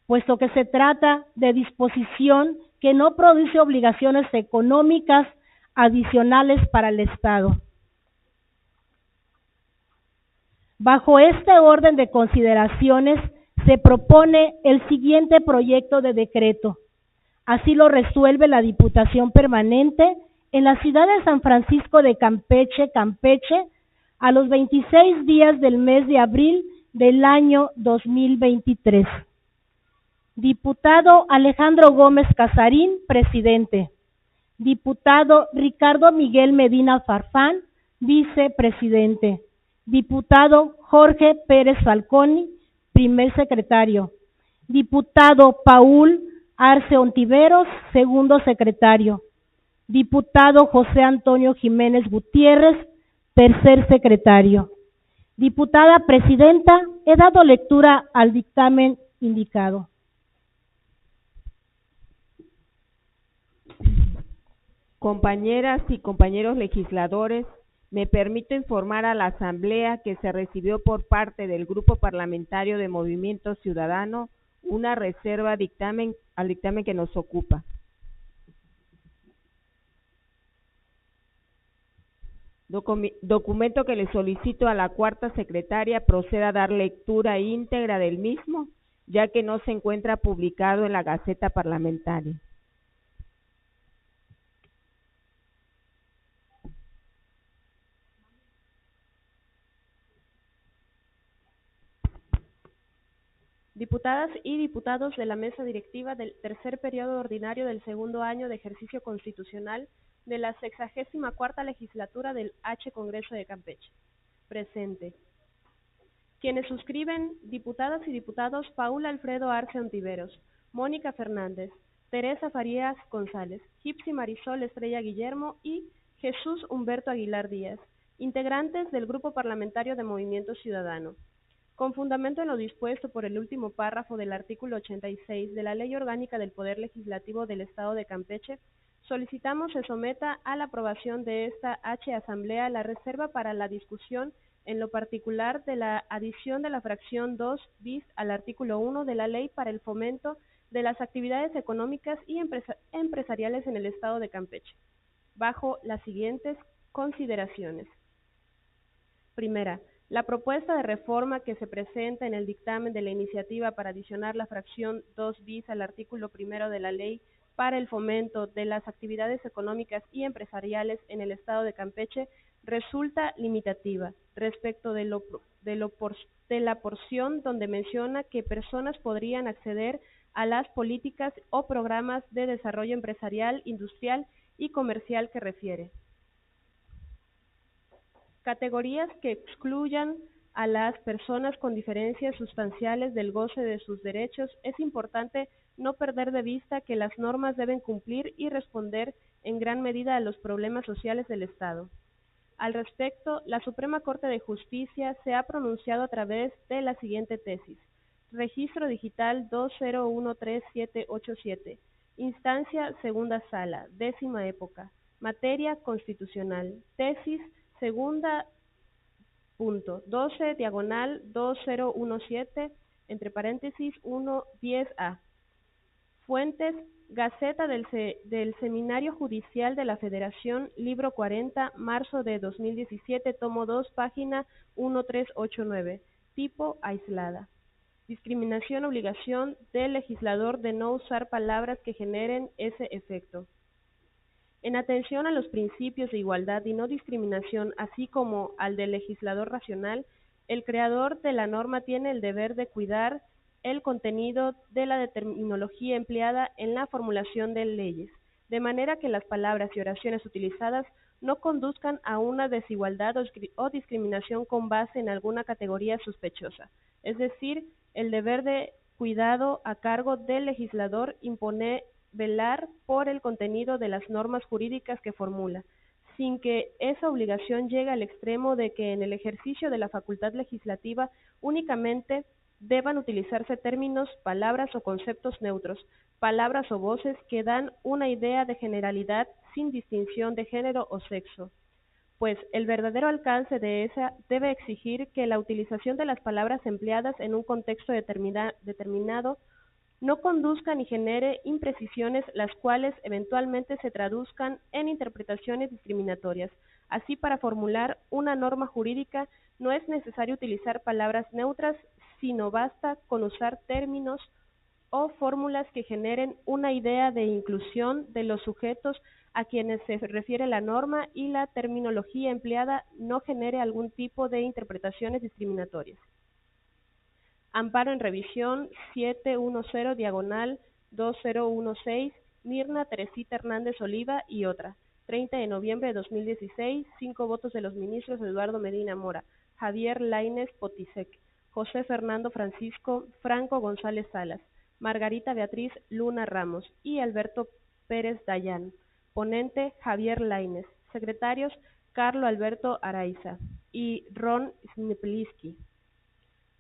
puesto que se trata de disposición que no produce obligaciones económicas adicionales para el Estado. Bajo este orden de consideraciones, se propone el siguiente proyecto de decreto. Así lo resuelve la Diputación Permanente en la ciudad de San Francisco de Campeche, Campeche, a los 26 días del mes de abril del año 2023. Diputado Alejandro Gómez Casarín, presidente. Diputado Ricardo Miguel Medina Farfán, vicepresidente. Diputado Jorge Pérez Falconi, primer secretario. Diputado Paul Arce Ontiveros, segundo secretario. Diputado José Antonio Jiménez Gutiérrez, tercer secretario. Diputada presidenta, he dado lectura al dictamen indicado. Compañeras y compañeros legisladores, me permito informar a la Asamblea que se recibió por parte del Grupo Parlamentario de Movimiento Ciudadano una reserva al dictamen que nos ocupa. Documento que le solicito a la cuarta secretaria proceda a dar lectura íntegra del mismo, ya que no se encuentra publicado en la Gaceta Parlamentaria. Diputadas y diputados de la mesa directiva del tercer periodo ordinario del segundo año de ejercicio constitucional de la 64ª legislatura del H. Congreso de Campeche. Presente. Quienes suscriben: diputadas y diputados Paul Alfredo Arce Ontiveros, Mónica Fernández, Teresa Farías González, Gipsy Marisol Estrella Guillermo y Jesús Humberto Aguilar Díaz, integrantes del Grupo Parlamentario de Movimiento Ciudadano. Con fundamento en lo dispuesto por el último párrafo del artículo 86 de la Ley Orgánica del Poder Legislativo del Estado de Campeche, solicitamos se someta a la aprobación de esta H. Asamblea la reserva para la discusión en lo particular de la adición de la fracción 2 bis al artículo 1 de la Ley para el Fomento de las Actividades Económicas y Empresariales en el Estado de Campeche, bajo las siguientes consideraciones. Primera, la propuesta de reforma que se presenta en el dictamen de la iniciativa para adicionar la fracción 2 bis al artículo 1 de la Ley para el Fomento de las Actividades Económicas y Empresariales en el Estado de Campeche resulta limitativa respecto de la porción donde menciona que personas podrían acceder a las políticas o programas de desarrollo empresarial, industrial y comercial que refiere. Categorías que excluyan a las personas con diferencias sustanciales del goce de sus derechos. Es importante no perder de vista que las normas deben cumplir y responder en gran medida a los problemas sociales del Estado. Al respecto, la Suprema Corte de Justicia se ha pronunciado a través de la siguiente tesis: Registro Digital 2013787, Instancia Segunda Sala, 10ª época, Materia Constitucional, Tesis Segunda punto 12/2017, entre paréntesis 110A. Fuentes: Gaceta del Seminario Judicial de la Federación, libro 40, marzo de 2017, tomo 2, página 1389, tipo aislada. Discriminación, obligación del legislador de no usar palabras que generen ese efecto. En atención a los principios de igualdad y no discriminación, así como al del legislador racional, El creador de la norma tiene el deber de cuidar el contenido de la terminología empleada en la formulación de leyes, de manera que las palabras y oraciones utilizadas no conduzcan a una desigualdad o discriminación con base en alguna categoría sospechosa. Es decir, el deber de cuidado a cargo del legislador impone velar por el contenido de las normas jurídicas que formula, sin que esa obligación llegue al extremo de que en el ejercicio de la facultad legislativa únicamente deban utilizarse términos, palabras o conceptos neutros, palabras o voces que dan una idea de generalidad sin distinción de género o sexo, pues el verdadero alcance de esa debe exigir que la utilización de las palabras empleadas en un contexto determinado no conduzca ni genere imprecisiones las cuales eventualmente se traduzcan en interpretaciones discriminatorias. Así, para formular una norma jurídica no es necesario utilizar palabras neutras, sino basta con usar términos o fórmulas que generen una idea de inclusión de los sujetos a quienes se refiere la norma y la terminología empleada no genere algún tipo de interpretaciones discriminatorias. Amparo en revisión 710/2016, Mirna Teresita Hernández Oliva y otra. 30 de noviembre de 2016, 5 votos de los ministros Eduardo Medina Mora, Javier Lainez Potisek, José Fernando Francisco Franco González Salas, Margarita Beatriz Luna Ramos y Alberto Pérez Dayán. Ponente Javier Lainez. Secretarios Carlo Alberto Araiza y Ron Snipliski.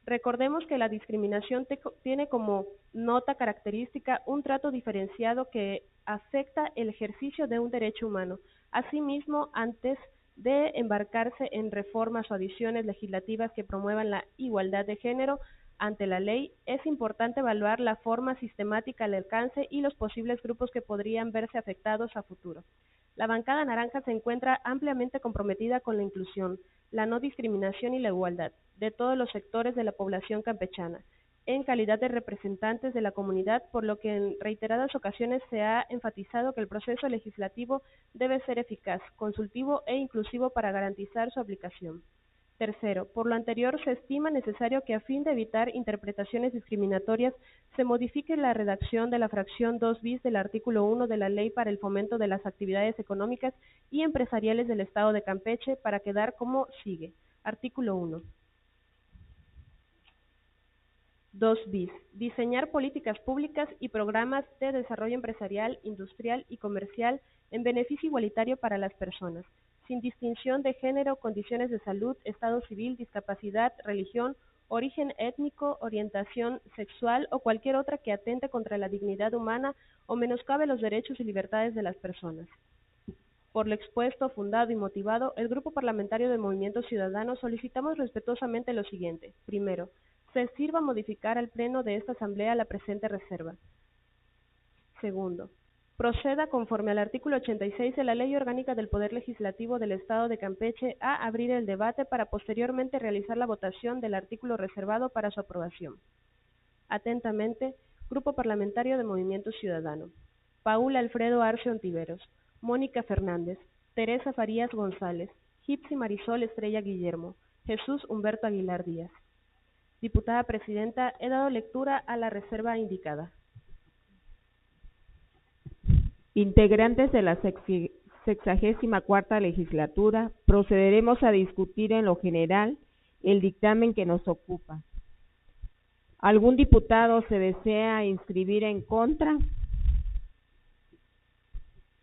Recordemos que la discriminación tiene como nota característica un trato diferenciado que afecta el ejercicio de un derecho humano. Asimismo, antes de embarcarse en reformas o adiciones legislativas que promuevan la igualdad de género ante la ley, es importante evaluar la forma sistemática, el alcance y los posibles grupos que podrían verse afectados a futuro. La bancada naranja se encuentra ampliamente comprometida con la inclusión, la no discriminación y la igualdad de todos los sectores de la población campechana, en calidad de representantes de la comunidad, por lo que en reiteradas ocasiones se ha enfatizado que el proceso legislativo debe ser eficaz, consultivo e inclusivo para garantizar su aplicación. Tercero, por lo anterior, se estima necesario que a fin de evitar interpretaciones discriminatorias se modifique la redacción de la fracción 2 bis del artículo 1 de la Ley para el Fomento de las Actividades Económicas y Empresariales del Estado de Campeche para quedar como sigue. Artículo 1. 2 bis. Diseñar políticas públicas y programas de desarrollo empresarial, industrial y comercial en beneficio igualitario para las personas, sin distinción de género, condiciones de salud, estado civil, discapacidad, religión, origen étnico, orientación sexual o cualquier otra que atente contra la dignidad humana o menoscabe los derechos y libertades de las personas. Por lo expuesto, fundado y motivado, el Grupo Parlamentario de Movimiento Ciudadano solicitamos respetuosamente lo siguiente. Primero, se sirva modificar al Pleno de esta Asamblea la presente reserva. Segundo, proceda conforme al artículo 86 de la Ley Orgánica del Poder Legislativo del Estado de Campeche a abrir el debate para posteriormente realizar la votación del artículo reservado para su aprobación. Atentamente, Grupo Parlamentario de Movimiento Ciudadano. Paul Alfredo Arce Ontiveros, Mónica Fernández, Teresa Farías González, Gipsy Marisol Estrella Guillermo, Jesús Humberto Aguilar Díaz. Diputada Presidenta, he dado lectura a la reserva indicada. Integrantes de la 64ª legislatura, procederemos a discutir en lo general el dictamen que nos ocupa. ¿Algún diputado se desea inscribir en contra?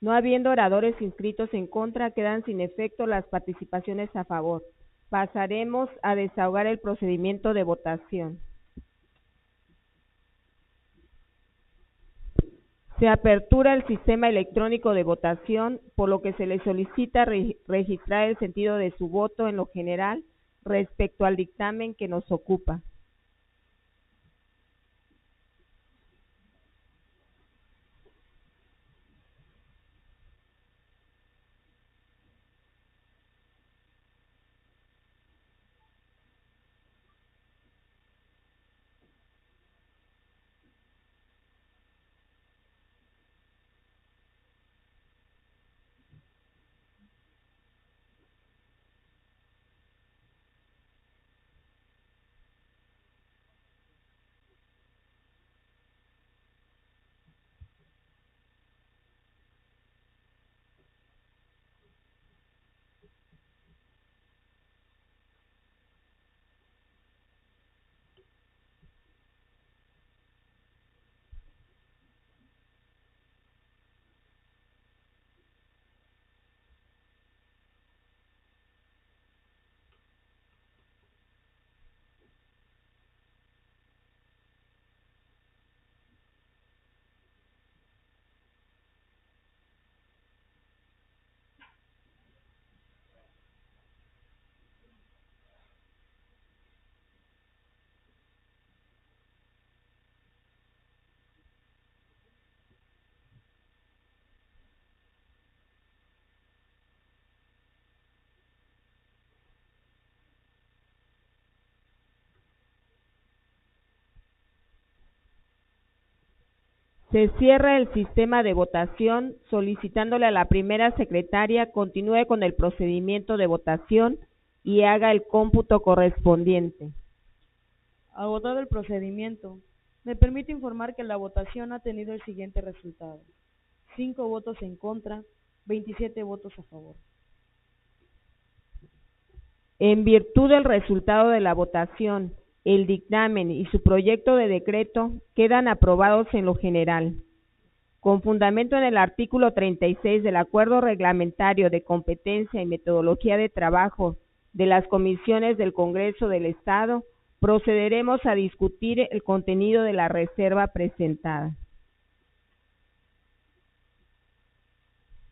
No habiendo oradores inscritos en contra, quedan sin efecto las participaciones a favor. Pasaremos a desahogar el procedimiento de votación. Se apertura el sistema electrónico de votación, por lo que se le solicita registrar el sentido de su voto en lo general respecto al dictamen que nos ocupa. Se cierra el sistema de votación solicitándole a la primera secretaria continúe con el procedimiento de votación y haga el cómputo correspondiente. Agotado el procedimiento, me permite informar que la votación ha tenido el siguiente resultado: 5 votos en contra, 27 votos a favor. En virtud del resultado de la votación, el dictamen y su proyecto de decreto quedan aprobados en lo general. Con fundamento en el artículo 36 del Acuerdo Reglamentario de Competencia y Metodología de Trabajo de las Comisiones del Congreso del Estado, procederemos a discutir el contenido de la reserva presentada.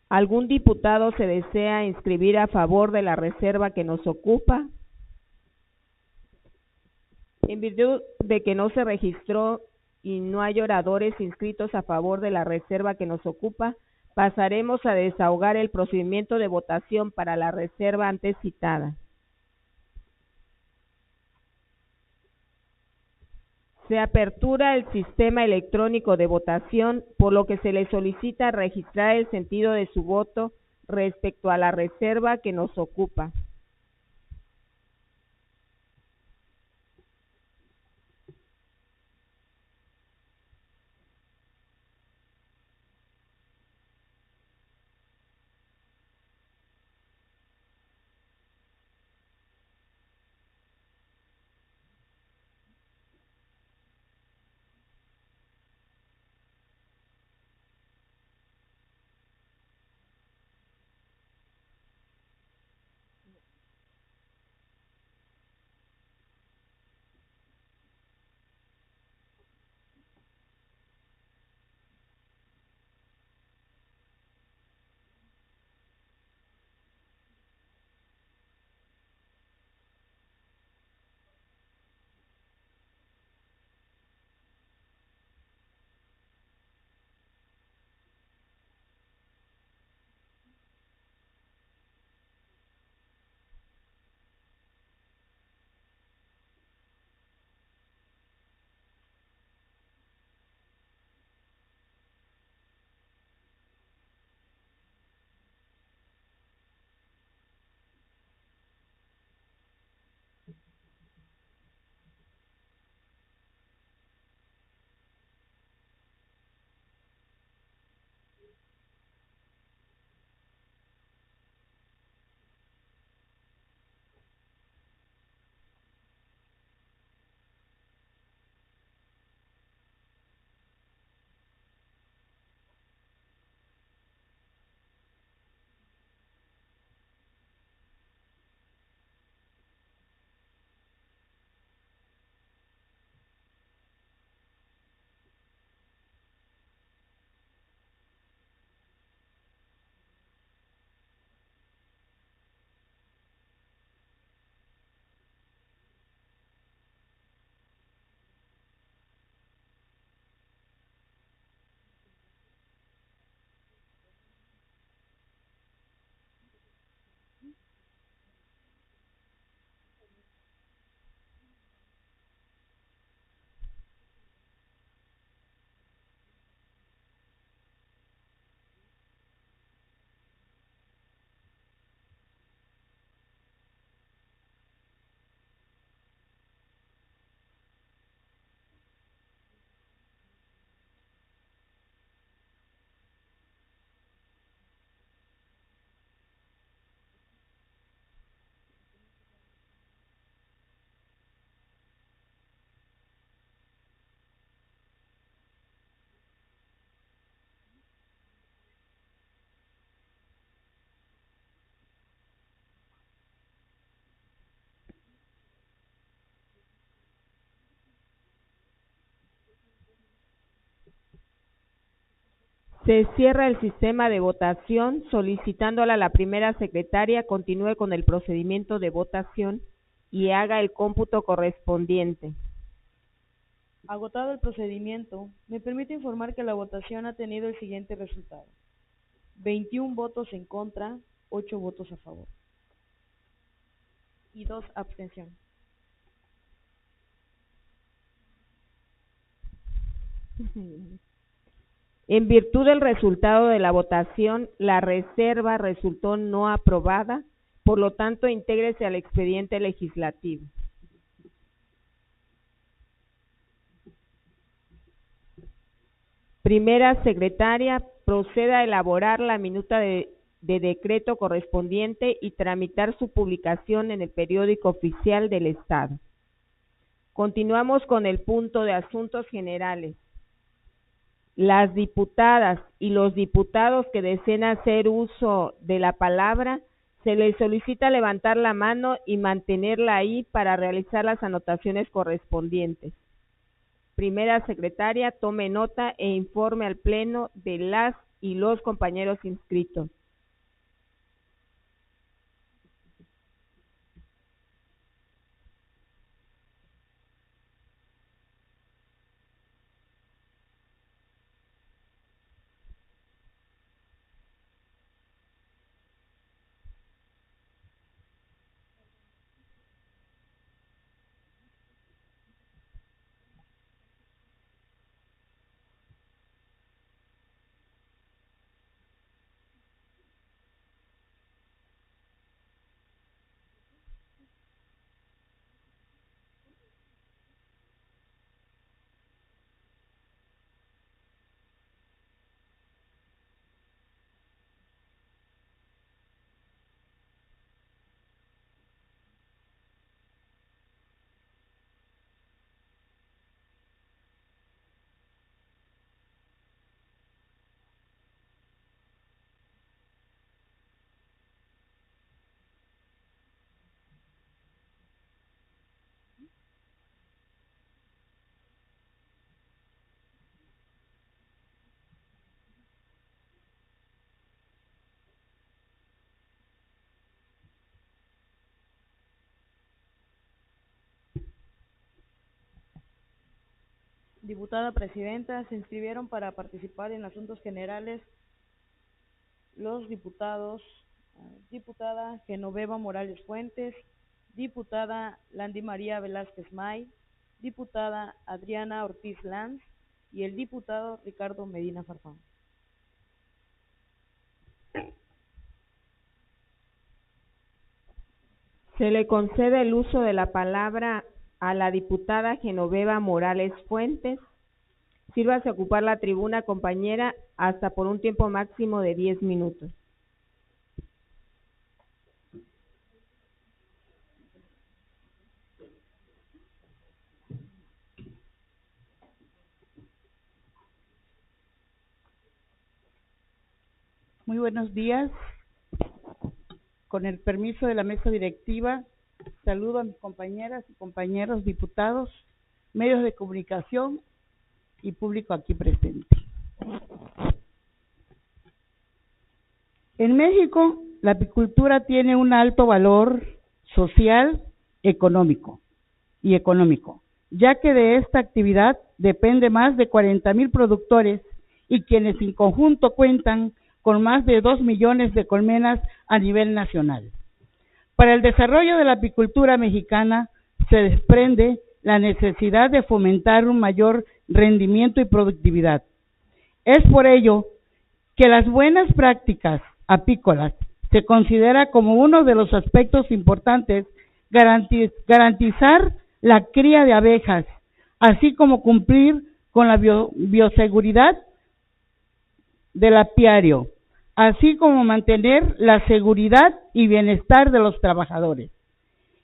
¿Algún diputado se desea inscribir a favor de la reserva que nos ocupa? En virtud de que no se registró y no hay oradores inscritos a favor de la reserva que nos ocupa, pasaremos a desahogar el procedimiento de votación para la reserva antes citada. Se apertura el sistema electrónico de votación, por lo que se le solicita registrar el sentido de su voto respecto a la reserva que nos ocupa. Se cierra el sistema de votación solicitándole a la primera secretaria continúe con el procedimiento de votación y haga el cómputo correspondiente. Agotado el procedimiento, me permite informar que la votación ha tenido el siguiente resultado: 21 votos en contra, 8 votos a favor y 2 abstenciones. En virtud del resultado de la votación, la reserva resultó no aprobada, por lo tanto, intégrese al expediente legislativo. Primera secretaria, proceda a elaborar la minuta de decreto correspondiente y tramitar su publicación en el periódico oficial del Estado. Continuamos con el punto de asuntos generales. Las diputadas y los diputados que deseen hacer uso de la palabra, se les solicita levantar la mano y mantenerla ahí para realizar las anotaciones correspondientes. Primera secretaria, tome nota e informe al Pleno de las y los compañeros inscritos. Diputada Presidenta, se inscribieron para participar en asuntos generales los diputados, diputada Genoveva Morales Fuentes, diputada Landy María Velázquez May, diputada Adriana Ortiz Lanz y el diputado Ricardo Medina Farfán. Se le concede el uso de la palabra a la diputada Genoveva Morales Fuentes. Sírvase a ocupar la tribuna, compañera, hasta por un tiempo máximo de 10 minutos. Muy buenos días. Con el permiso de la mesa directiva, saludo a mis compañeras y compañeros diputados, medios de comunicación y público aquí presente. En México, la apicultura tiene un alto valor social, económico, ya que de esta actividad depende más de 40,000 productores y quienes en conjunto cuentan con más de 2 millones de colmenas a nivel nacional. Para el desarrollo de la apicultura mexicana se desprende la necesidad de fomentar un mayor rendimiento y productividad. Es por ello que las buenas prácticas apícolas se considera como uno de los aspectos importantes garantizar la cría de abejas, así como cumplir con la bioseguridad del apiario, así como mantener la seguridad y bienestar de los trabajadores.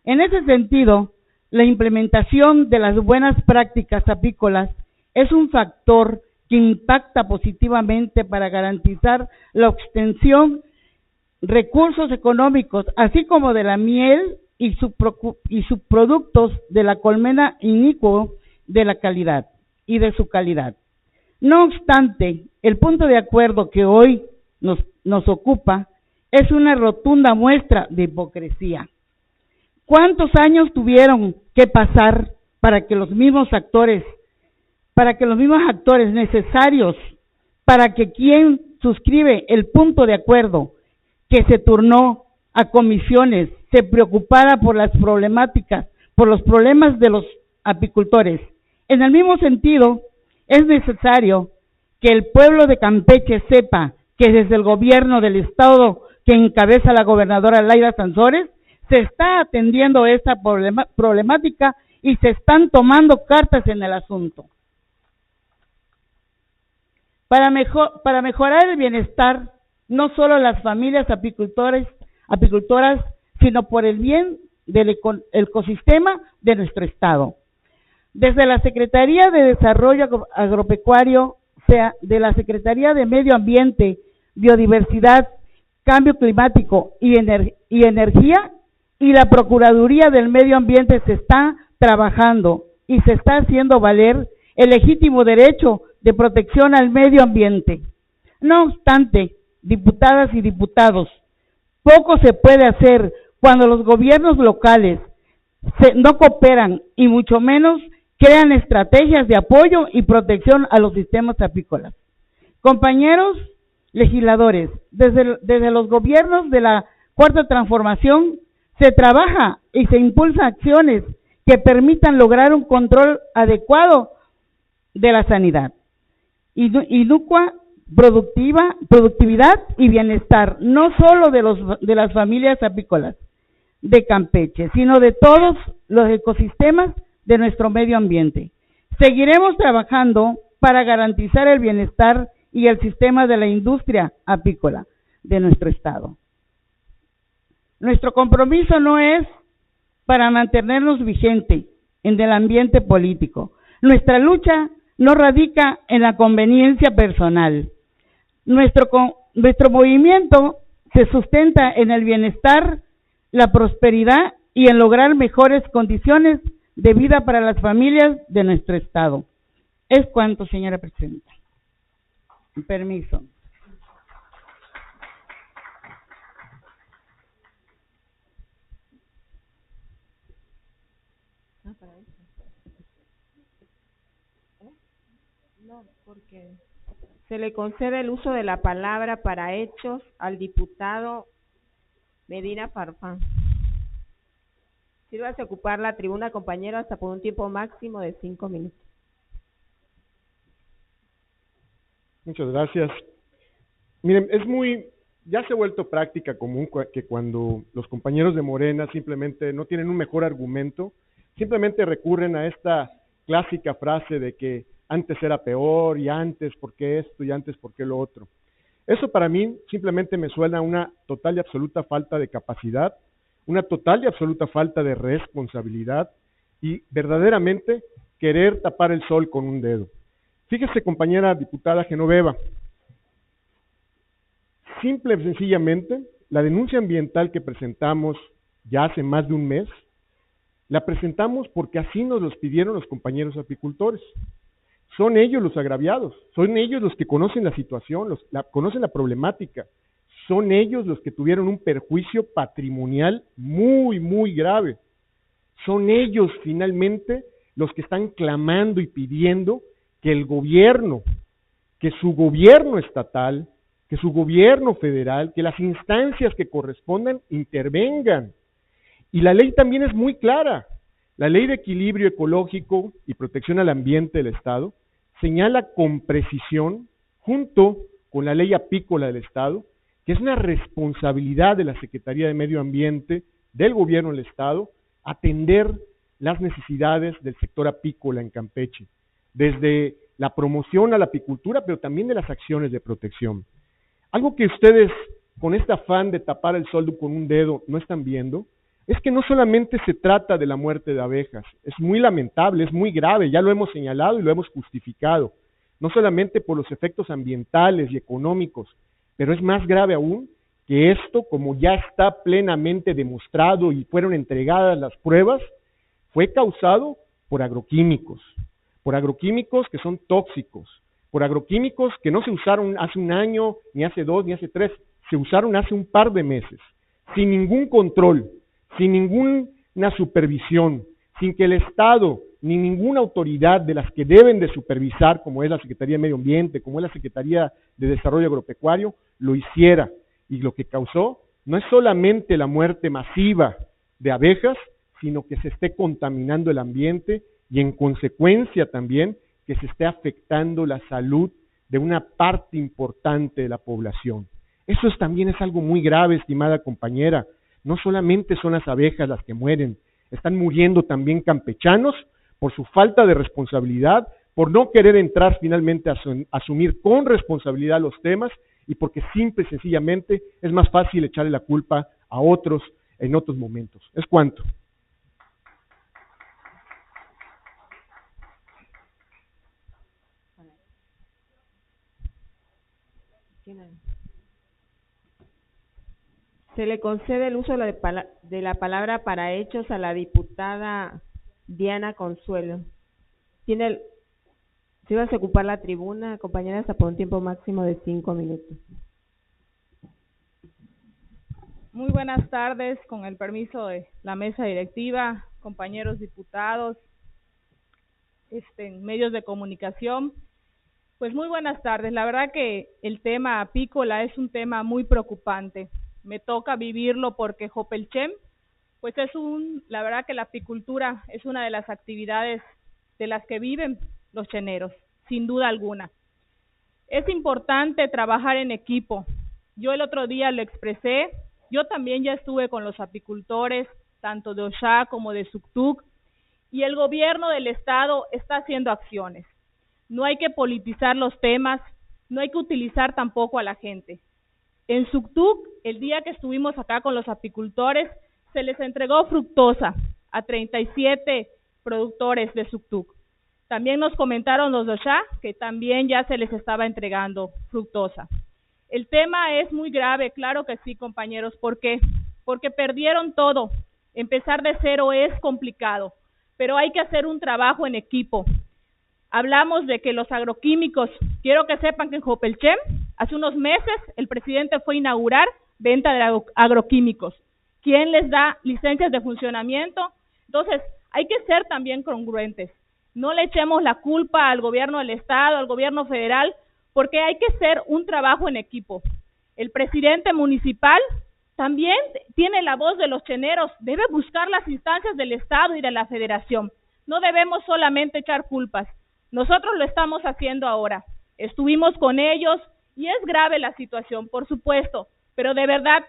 En ese sentido, la implementación de las buenas prácticas apícolas es un factor que impacta positivamente para garantizar la obtención de recursos económicos, así como de la miel y subproductos de la colmena inicuo de la calidad y de su calidad. No obstante, el punto de acuerdo que hoy nos ocupa es una rotunda muestra de hipocresía. ¿Cuántos años tuvieron que pasar para que los mismos actores necesarios para que quien suscribe el punto de acuerdo que se turnó a comisiones se preocupara por las problemáticas, por los problemas de los apicultores? En el mismo sentido, es necesario que el pueblo de Campeche sepa que desde el gobierno del estado que encabeza la gobernadora Laida Sansores, se está atendiendo esta problemática y se están tomando cartas en el asunto. Para mejorar el bienestar, no solo las familias apicultoras, sino por el bien del ecosistema de nuestro estado. Desde la Secretaría de Desarrollo Agropecuario, de la Secretaría de Medio Ambiente, Biodiversidad, Cambio Climático y Energía y la Procuraduría del Medio Ambiente se está trabajando y se está haciendo valer el legítimo derecho de protección al medio ambiente. No obstante, diputadas y diputados, poco se puede hacer cuando los gobiernos locales no cooperan y mucho menos crean estrategias de apoyo y protección a los sistemas apícolas. Compañeros legisladores, desde los gobiernos de la Cuarta Transformación se trabaja y se impulsan acciones que permitan lograr un control adecuado de la sanidad, inocua, productividad y bienestar, no solo de las familias apícolas de Campeche, sino de todos los ecosistemas de nuestro medio ambiente. Seguiremos trabajando para garantizar el bienestar y el sistema de la industria apícola de nuestro estado. Nuestro compromiso no es para mantenernos vigentes en el ambiente político. Nuestra lucha no radica en la conveniencia personal. Nuestro movimiento se sustenta en el bienestar, la prosperidad y en lograr mejores condiciones de vida para las familias de nuestro estado. Es cuanto, señora presidenta. Permiso. No, porque se le concede el uso de la palabra para hechos al diputado Medina Farfán. Sírvase a ocupar la tribuna, compañero, hasta por un tiempo máximo de 5 minutos. Muchas gracias. Miren, ya se ha vuelto práctica común que cuando los compañeros de Morena simplemente no tienen un mejor argumento, simplemente recurren a esta clásica frase de que antes era peor, y antes por qué esto, y antes por qué lo otro. Eso para mí simplemente me suena a una total y absoluta falta de capacidad, una total y absoluta falta de responsabilidad y verdaderamente querer tapar el sol con un dedo. Fíjese, compañera diputada Genoveva, simple y sencillamente, la denuncia ambiental que presentamos ya hace más de un mes, la presentamos porque así nos los pidieron los compañeros apicultores. Son ellos los agraviados, son ellos los que conocen la situación, conocen la problemática, son ellos los que tuvieron un perjuicio patrimonial muy, muy grave. Son ellos finalmente los que están clamando y pidiendo que el gobierno, que su gobierno estatal, que su gobierno federal, que las instancias que correspondan intervengan. Y la ley también es muy clara. La Ley de Equilibrio Ecológico y Protección al Ambiente del Estado señala con precisión, junto con la Ley Apícola del Estado, que es una responsabilidad de la Secretaría de Medio Ambiente, del gobierno del Estado, atender las necesidades del sector apícola en Campeche, desde la promoción a la apicultura, pero también de las acciones de protección. Algo que ustedes, con este afán de tapar el sol con un dedo, no están viendo, es que no solamente se trata de la muerte de abejas, es muy lamentable, es muy grave, ya lo hemos señalado y lo hemos justificado, no solamente por los efectos ambientales y económicos, pero es más grave aún que esto, como ya está plenamente demostrado y fueron entregadas las pruebas, fue causado por agroquímicos que son tóxicos, por agroquímicos que no se usaron hace un año, ni hace 2, ni hace 3, se usaron hace un par de meses, sin ningún control, sin ninguna supervisión, sin que el Estado ni ninguna autoridad de las que deben de supervisar, como es la Secretaría de Medio Ambiente, como es la Secretaría de Desarrollo Agropecuario, lo hiciera. Y lo que causó no es solamente la muerte masiva de abejas, sino que se esté contaminando el ambiente y en consecuencia también que se esté afectando la salud de una parte importante de la población. Eso también es algo muy grave, estimada compañera. No solamente son las abejas las que mueren, están muriendo también campechanos por su falta de responsabilidad, por no querer entrar finalmente a asumir con responsabilidad los temas y porque simple y sencillamente es más fácil echarle la culpa a otros en otros momentos. Es cuanto. Se le concede el uso de la palabra para hechos a la diputada Diana Consuelo. Si vas a ocupar la tribuna, compañera, hasta por un tiempo máximo de 5 minutos. Muy buenas tardes, con el permiso de la mesa directiva, compañeros diputados, medios de comunicación. Pues muy buenas tardes. La verdad que el tema apícola es un tema muy preocupante. Me toca vivirlo porque Jopelchem, pues la verdad que la apicultura es una de las actividades de las que viven los cheneros, sin duda alguna. Es importante trabajar en equipo. Yo el otro día lo expresé, yo también ya estuve con los apicultores, tanto de Oshá como de Suctuc, y el gobierno del estado está haciendo acciones. No hay que politizar los temas, no hay que utilizar tampoco a la gente. En Suctuc, el día que estuvimos acá con los apicultores, se les entregó fructosa a 37 productores de Suctuc. También nos comentaron los de Oshá que también ya se les estaba entregando fructosa. El tema es muy grave, claro que sí, compañeros. ¿Por qué? Porque perdieron todo. Empezar de cero es complicado, pero hay que hacer un trabajo en equipo. Hablamos de que los agroquímicos, quiero que sepan que en Jopelchem, hace unos meses, el presidente fue a inaugurar venta de agroquímicos. ¿Quién les da licencias de funcionamiento? Entonces, hay que ser también congruentes. No le echemos la culpa al gobierno del estado, al gobierno federal, porque hay que hacer un trabajo en equipo. El presidente municipal también tiene la voz de los cheneros, debe buscar las instancias del estado y de la federación. No debemos solamente echar culpas. Nosotros lo estamos haciendo ahora. Estuvimos con ellos y es grave la situación, por supuesto, pero de verdad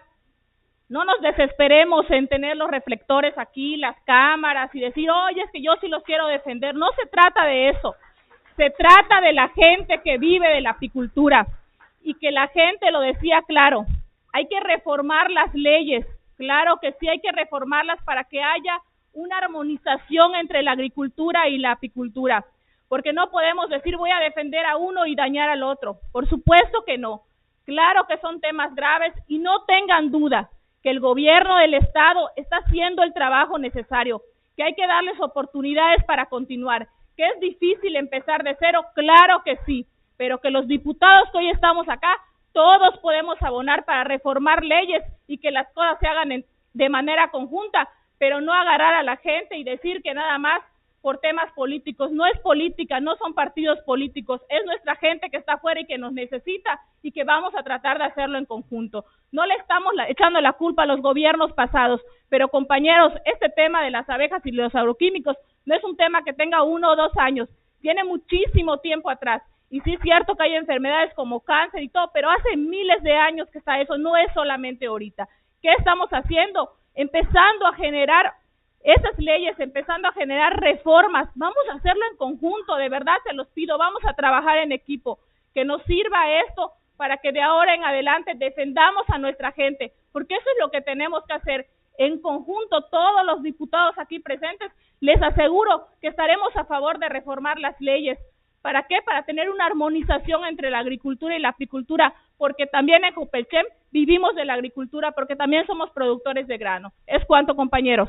no nos desesperemos en tener los reflectores aquí, las cámaras y decir, oye, es que yo sí los quiero defender. No se trata de eso. Se trata de la gente que vive de la apicultura y que la gente lo decía claro. Hay que reformar las leyes. Claro que sí, hay que reformarlas para que haya una armonización entre la agricultura y la apicultura. Porque no podemos decir voy a defender a uno y dañar al otro. Por supuesto que no. Claro que son temas graves y no tengan duda que el gobierno del estado está haciendo el trabajo necesario, que hay que darles oportunidades para continuar, que es difícil empezar de cero, claro que sí, pero que los diputados que hoy estamos acá, todos podemos abonar para reformar leyes y que las cosas se hagan de manera conjunta, pero no agarrar a la gente y decir que nada más por temas políticos. No es política, no son partidos políticos, es nuestra gente que está afuera y que nos necesita y que vamos a tratar de hacerlo en conjunto. No le estamos echando la culpa a los gobiernos pasados, pero compañeros, este tema de las abejas y los agroquímicos no es un tema que tenga 1 o 2 años, tiene muchísimo tiempo atrás. Y sí es cierto que hay enfermedades como cáncer y todo, pero hace miles de años que está eso, no es solamente ahorita. ¿Qué estamos haciendo? Empezando a generar esas leyes, empezando a generar reformas. Vamos a hacerlo en conjunto, de verdad se los pido, vamos a trabajar en equipo, que nos sirva esto para que de ahora en adelante defendamos a nuestra gente, porque eso es lo que tenemos que hacer en conjunto todos los diputados aquí presentes. Les aseguro que estaremos a favor de reformar las leyes. ¿Para qué? Para tener una armonización entre la agricultura y la apicultura, porque también en Jopelchem vivimos de la agricultura, porque también somos productores de grano. Es cuanto, compañeros.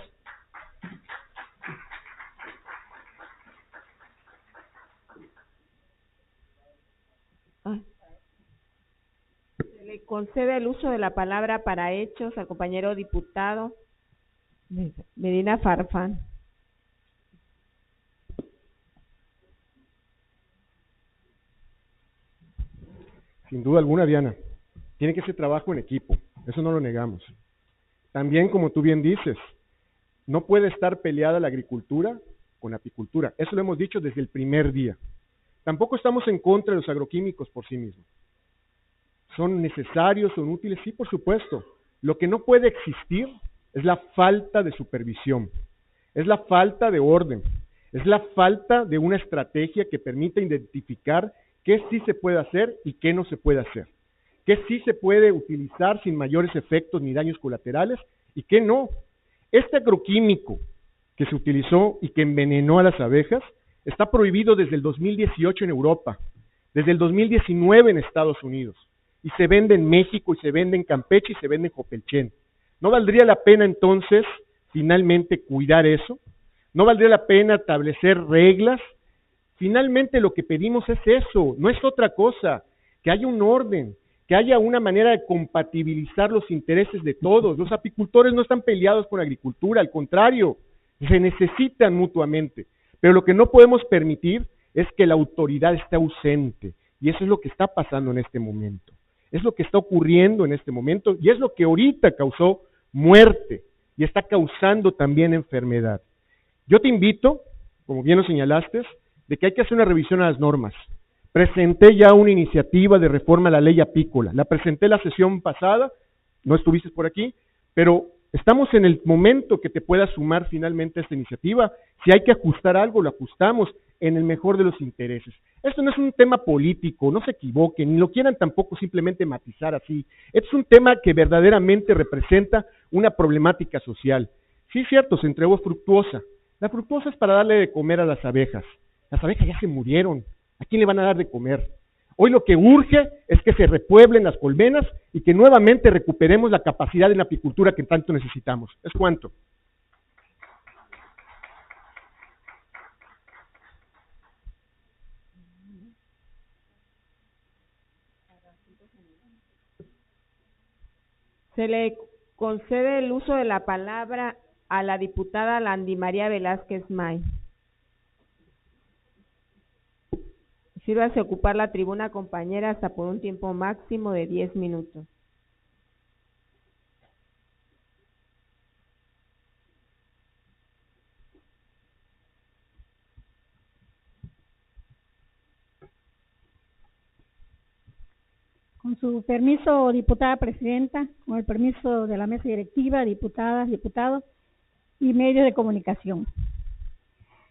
Se le concede el uso de la palabra para hechos al compañero diputado Medina Farfán. Sin duda alguna, Diana, tiene que ser trabajo en equipo, eso no lo negamos. También, como tú bien dices, no puede estar peleada la agricultura con la apicultura, eso lo hemos dicho desde el primer día. Tampoco estamos en contra de los agroquímicos por sí mismos. ¿Son necesarios, son útiles? Sí, por supuesto. Lo que no puede existir es la falta de supervisión, es la falta de orden, es la falta de una estrategia que permita identificar qué sí se puede hacer y qué no se puede hacer, qué sí se puede utilizar sin mayores efectos ni daños colaterales y qué no. Este agroquímico que se utilizó y que envenenó a las abejas está prohibido desde el 2018 en Europa, desde el 2019 en Estados Unidos, y se vende en México, y se vende en Campeche, y se vende en Jopelchen. ¿No valdría la pena entonces finalmente cuidar eso? ¿No valdría la pena establecer reglas? Finalmente lo que pedimos es eso, no es otra cosa, que haya un orden, que haya una manera de compatibilizar los intereses de todos. Los apicultores no están peleados con la agricultura, al contrario, se necesitan mutuamente. Pero lo que no podemos permitir es que la autoridad esté ausente, y eso es lo que está pasando en este momento. Es lo que está ocurriendo en este momento y es lo que ahorita causó muerte y está causando también enfermedad. Yo te invito, como bien lo señalaste, de que hay que hacer una revisión a las normas. Presenté ya una iniciativa de reforma a la ley apícola. La presenté la sesión pasada, no estuviste por aquí, pero estamos en el momento que te puedas sumar finalmente a esta iniciativa. Si hay que ajustar algo, lo ajustamos en el mejor de los intereses. Esto no es un tema político, no se equivoquen, ni lo quieran tampoco simplemente matizar así. Este es un tema que verdaderamente representa una problemática social. Sí, es cierto, se entregó fructuosa. La fructuosa es para darle de comer a las abejas. Las abejas ya se murieron. ¿A quién le van a dar de comer? Hoy lo que urge es que se repueblen las colmenas y que nuevamente recuperemos la capacidad en la apicultura que tanto necesitamos. ¿Es cuánto? Se le concede el uso de la palabra a la diputada Landy María Velázquez May. Sírvase a ocupar la tribuna, compañera, hasta por un tiempo máximo de 10 minutos. Con su permiso, diputada presidenta, con el permiso de la mesa directiva, diputadas, diputados y medios de comunicación.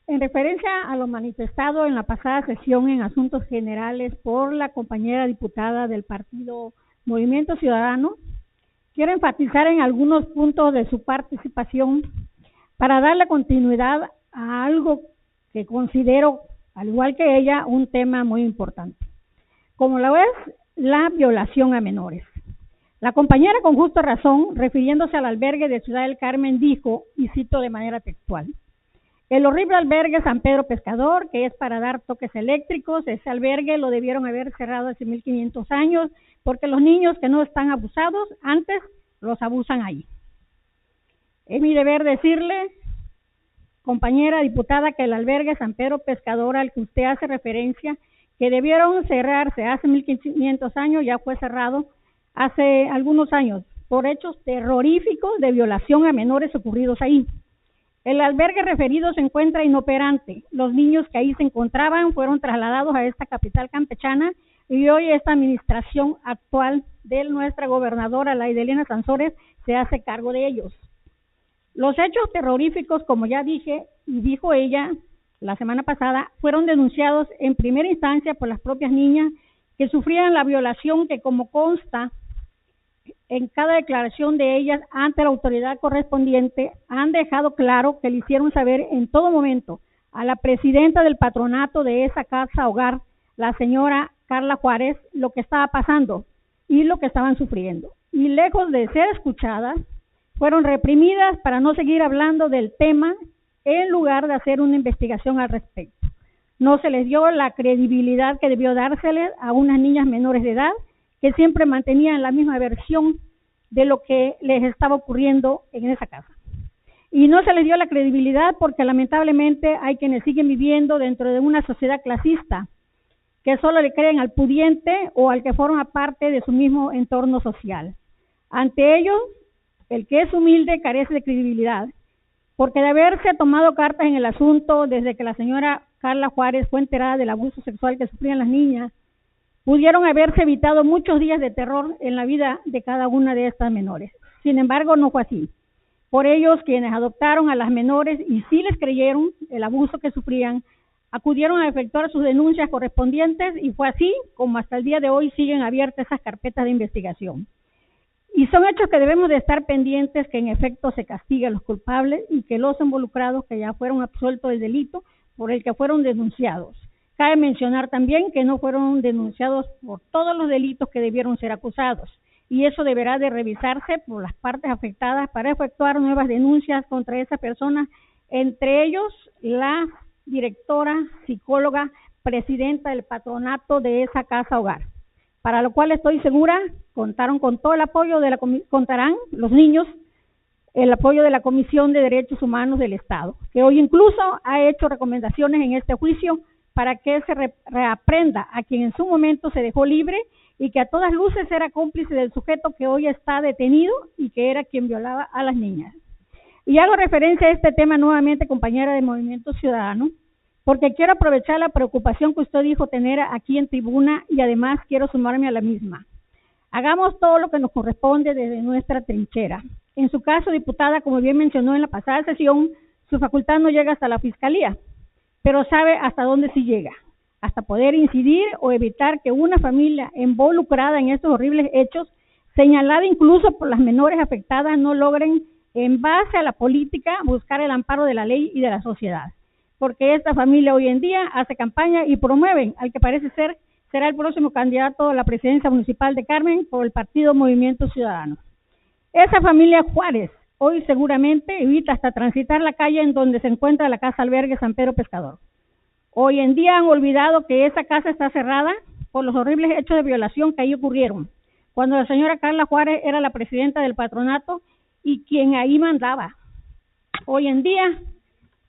En referencia a lo manifestado en la pasada sesión en asuntos generales por la compañera diputada del partido Movimiento Ciudadano, quiero enfatizar en algunos puntos de su participación para darle continuidad a algo que considero, al igual que ella, un tema muy importante, como lo es la violación a menores. La compañera, con justa razón, refiriéndose al albergue de Ciudad del Carmen, dijo, y cito de manera textual: el horrible albergue San Pedro Pescador, que es para dar toques eléctricos, ese albergue lo debieron haber cerrado hace 1500 años, porque los niños que no están abusados, antes los abusan ahí. Es mi deber decirle, compañera diputada, que el albergue San Pedro Pescador al que usted hace referencia, que debieron cerrarse hace 1500 años, ya fue cerrado hace algunos años, por hechos terroríficos de violación a menores ocurridos ahí. El albergue referido se encuentra inoperante. Los niños que ahí se encontraban fueron trasladados a esta capital campechana y hoy esta administración actual de nuestra gobernadora, la Idelina Sansores, se hace cargo de ellos. Los hechos terroríficos, como ya dije y dijo ella la semana pasada, fueron denunciados en primera instancia por las propias niñas que sufrían la violación, que, como consta en cada declaración de ellas ante la autoridad correspondiente, han dejado claro que le hicieron saber en todo momento a la presidenta del patronato de esa casa hogar, la señora Carla Juárez, lo que estaba pasando y lo que estaban sufriendo. Y lejos de ser escuchadas, fueron reprimidas para no seguir hablando del tema en lugar de hacer una investigación al respecto. No se les dio la credibilidad que debió dárseles a unas niñas menores de edad que siempre mantenían la misma versión de lo que les estaba ocurriendo en esa casa. Y no se les dio la credibilidad porque lamentablemente hay quienes siguen viviendo dentro de una sociedad clasista que solo le creen al pudiente o al que forma parte de su mismo entorno social. Ante ellos, el que es humilde carece de credibilidad, porque de haberse tomado cartas en el asunto desde que la señora Carla Juárez fue enterada del abuso sexual que sufrían las niñas, pudieron haberse evitado muchos días de terror en la vida de cada una de estas menores. Sin embargo, no fue así. Por ellos, quienes adoptaron a las menores y sí les creyeron el abuso que sufrían, acudieron a efectuar sus denuncias correspondientes y fue así como hasta el día de hoy siguen abiertas esas carpetas de investigación. Y son hechos que debemos de estar pendientes, que en efecto se castigue a los culpables y que los involucrados que ya fueron absueltos del delito por el que fueron denunciados. Cabe mencionar también que no fueron denunciados por todos los delitos que debieron ser acusados, y eso deberá de revisarse por las partes afectadas para efectuar nuevas denuncias contra esas personas, entre ellos la directora, psicóloga, presidenta del patronato de esa casa hogar, para lo cual estoy segura contaron con todo el apoyo de contarán los niños, el apoyo de la Comisión de Derechos Humanos del Estado, que hoy incluso ha hecho recomendaciones en este juicio para que se reaprenda a quien en su momento se dejó libre y que a todas luces era cómplice del sujeto que hoy está detenido y que era quien violaba a las niñas. Y hago referencia a este tema nuevamente, compañera de Movimiento Ciudadano, porque quiero aprovechar la preocupación que usted dijo tener aquí en tribuna y además quiero sumarme a la misma. Hagamos todo lo que nos corresponde desde nuestra trinchera. En su caso, diputada, como bien mencionó en la pasada sesión, su facultad no llega hasta la Fiscalía, pero sabe hasta dónde sí llega, hasta poder incidir o evitar que una familia involucrada en estos horribles hechos, señalada incluso por las menores afectadas, no logren, en base a la política, buscar el amparo de la ley y de la sociedad. Porque esta familia hoy en día hace campaña y promueven al que parece ser será el próximo candidato a la presidencia municipal de Carmen por el partido Movimiento Ciudadano. Esa familia Juárez hoy seguramente evita hasta transitar la calle en donde se encuentra la casa albergue San Pedro Pescador. Hoy en día han olvidado que esa casa está cerrada por los horribles hechos de violación que ahí ocurrieron, cuando la señora Carla Juárez era la presidenta del patronato y quien ahí mandaba. Hoy en día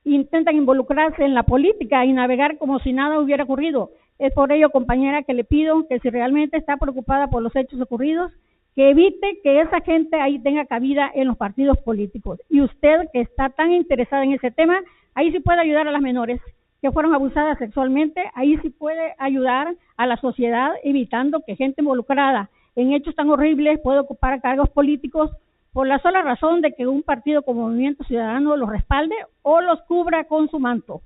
intentan involucrarse en la política y navegar como si nada hubiera ocurrido. Es por ello, compañera, que le pido que si realmente está preocupada por los hechos ocurridos, que evite que esa gente ahí tenga cabida en los partidos políticos. Y usted, que está tan interesada en ese tema, ahí sí puede ayudar a las menores que fueron abusadas sexualmente, ahí sí puede ayudar a la sociedad, evitando que gente involucrada en hechos tan horribles pueda ocupar cargos políticos por la sola razón de que un partido como Movimiento Ciudadano los respalde o los cubra con su manto.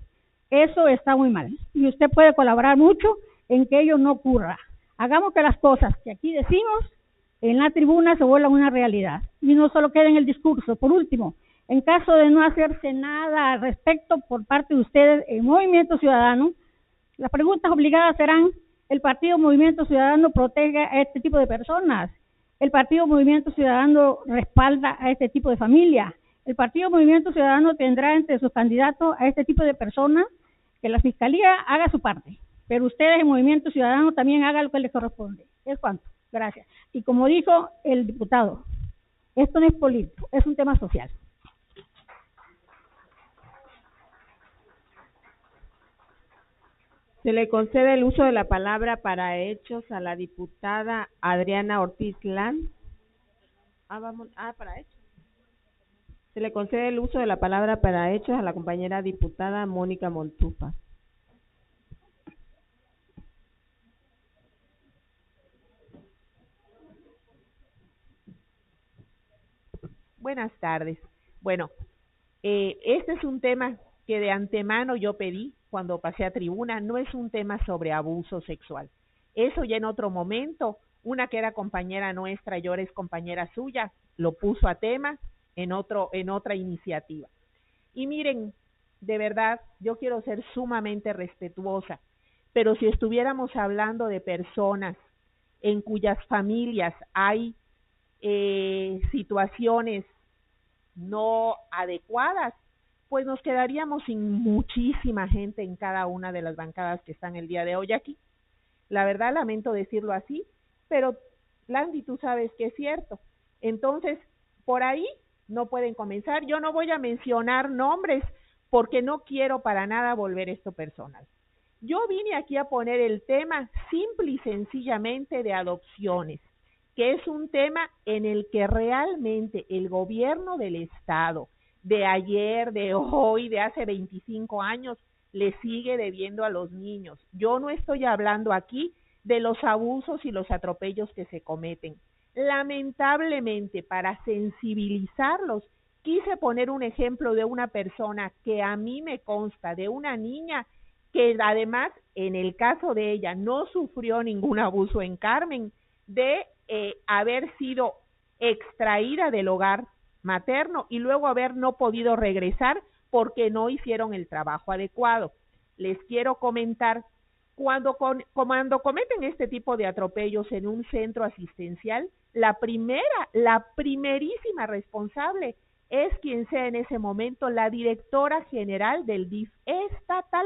Eso está muy mal y usted puede colaborar mucho en que ello no ocurra. Hagamos que las cosas que aquí decimos en la tribuna se vuelvan una realidad y no solo quede en el discurso. Por último, en caso de no hacerse nada al respecto por parte de ustedes en Movimiento Ciudadano, las preguntas obligadas serán: ¿el partido Movimiento Ciudadano protege a este tipo de personas? ¿El partido Movimiento Ciudadano respalda a este tipo de familia? ¿El partido Movimiento Ciudadano tendrá entre sus candidatos a este tipo de personas? Que la Fiscalía haga su parte, pero ustedes en Movimiento Ciudadano también hagan lo que les corresponde. Es cuanto. Gracias. Y como dijo el diputado, esto no es político, es un tema social. Se le concede el uso de la palabra para hechos a la diputada Adriana Ortiz Lan. Para hechos. Se le concede el uso de la palabra para hechos a la compañera diputada Mónica Montúfar. Buenas tardes. Bueno, este es un tema que de antemano yo pedí cuando pasé a tribuna. No es un tema sobre abuso sexual. Eso ya en otro momento, una que era compañera nuestra y ahora es compañera suya, lo puso a tema en otra iniciativa. Y miren, de verdad, yo quiero ser sumamente respetuosa, pero si estuviéramos hablando de personas en cuyas familias hay situaciones no adecuadas, pues nos quedaríamos sin muchísima gente en cada una de las bancadas que están el día de hoy aquí. La verdad, lamento decirlo así, pero Landy, tú sabes que es cierto. Entonces, por ahí no pueden comenzar. Yo no voy a mencionar nombres porque no quiero para nada volver esto personal. Yo vine aquí a poner el tema simple y sencillamente de adopciones, que es un tema en el que realmente el gobierno del Estado, de ayer, de hoy, de hace 25 años, le sigue debiendo a los niños. Yo no estoy hablando aquí de los abusos y los atropellos que se cometen. Lamentablemente, para sensibilizarlos, quise poner un ejemplo de una persona que a mí me consta, de una niña que además, en el caso de ella, no sufrió ningún abuso en Carmen, de haber sido extraída del hogar materno y luego haber no podido regresar porque no hicieron el trabajo adecuado. Les quiero comentar, cuando cometen este tipo de atropellos en un centro asistencial, la primerísima responsable es quien sea en ese momento la directora general del DIF estatal.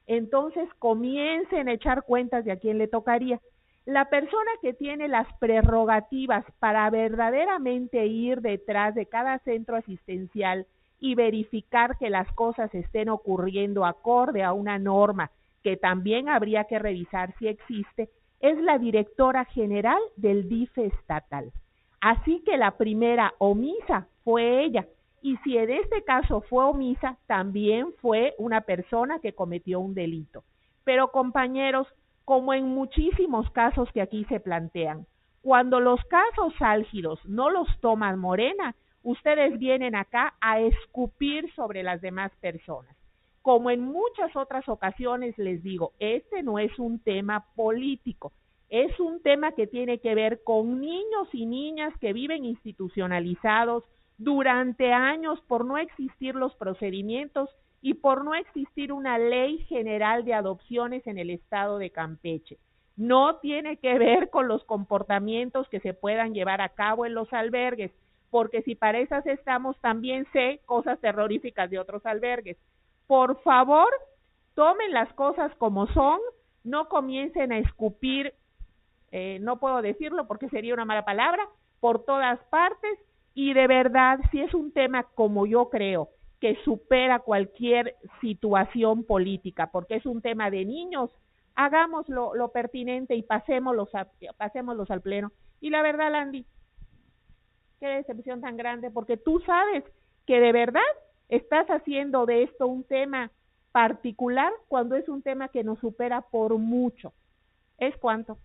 Entonces comiencen a echar cuentas de a quién le tocaría. La persona que tiene las prerrogativas para verdaderamente ir detrás de cada centro asistencial y verificar que las cosas estén ocurriendo acorde a una norma que también habría que revisar si existe, es la directora general del DIF estatal. Así que la primera omisa fue ella, y si en este caso fue omisa, también fue una persona que cometió un delito. Pero compañeros, como en muchísimos casos que aquí se plantean, cuando los casos álgidos no los toman Morena, ustedes vienen acá a escupir sobre las demás personas. Como en muchas otras ocasiones les digo, este no es un tema político, es un tema que tiene que ver con niños y niñas que viven institucionalizados durante años por no existir los procedimientos y por no existir una ley general de adopciones en el estado de Campeche. No tiene que ver con los comportamientos que se puedan llevar a cabo en los albergues, porque si para esas estamos, también sé cosas terroríficas de otros albergues. Por favor, tomen las cosas como son, no comiencen a escupir, no puedo decirlo porque sería una mala palabra, por todas partes, y de verdad, si es un tema como yo creo, que supera cualquier situación política, porque es un tema de niños, hagamos lo pertinente y pasémoslos al pleno. Y la verdad, Landy, qué decepción tan grande, porque tú sabes que de verdad estás haciendo de esto un tema particular cuando es un tema que nos supera por mucho. ¿Es cuánto?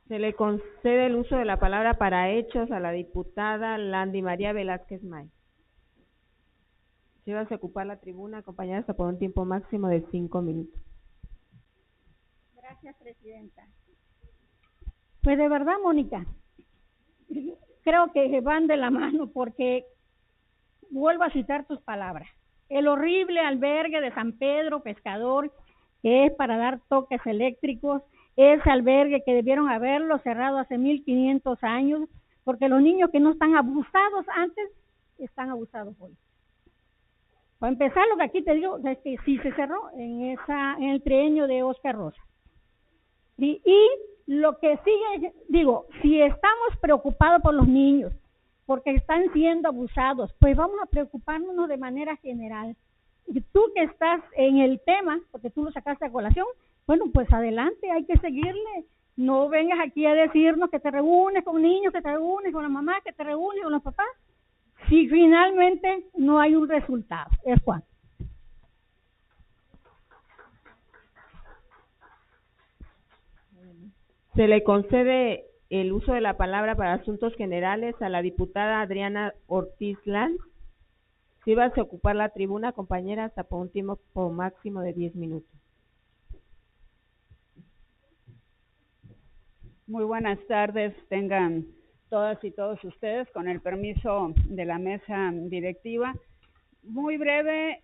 Se le concede el uso de la palabra para hechos a la diputada Landy María Velázquez May. Si vas a ocupar la tribuna, acompañada hasta por un tiempo máximo de 5 minutos. Gracias, presidenta. Pues de verdad, Mónica, creo que van de la mano porque vuelvo a citar tus palabras. El horrible albergue de San Pedro Pescador, que es para dar toques eléctricos, ese albergue que debieron haberlo cerrado hace 1500 años, porque los niños que no están abusados antes, están abusados hoy. Para empezar, lo que aquí te digo es que sí se cerró en el trienio de Oscar Rosa. Y lo que sigue, digo, si estamos preocupados por los niños, porque están siendo abusados, pues vamos a preocuparnos de manera general. Y tú que estás en el tema, porque tú lo sacaste a colación, bueno, pues adelante, hay que seguirle. No vengas aquí a decirnos que te reúnes con niños, que te reúnes con la mamá, que te reúnes con los papás, si finalmente no hay un resultado. Es cuánto. Se le concede el uso de la palabra para asuntos generales a la diputada Adriana Ortiz Lanz. Si vas a ocupar la tribuna, compañera, hasta por un tiempo máximo de 10 minutos. Muy buenas tardes, tengan todas y todos ustedes, con el permiso de la mesa directiva. Muy breve,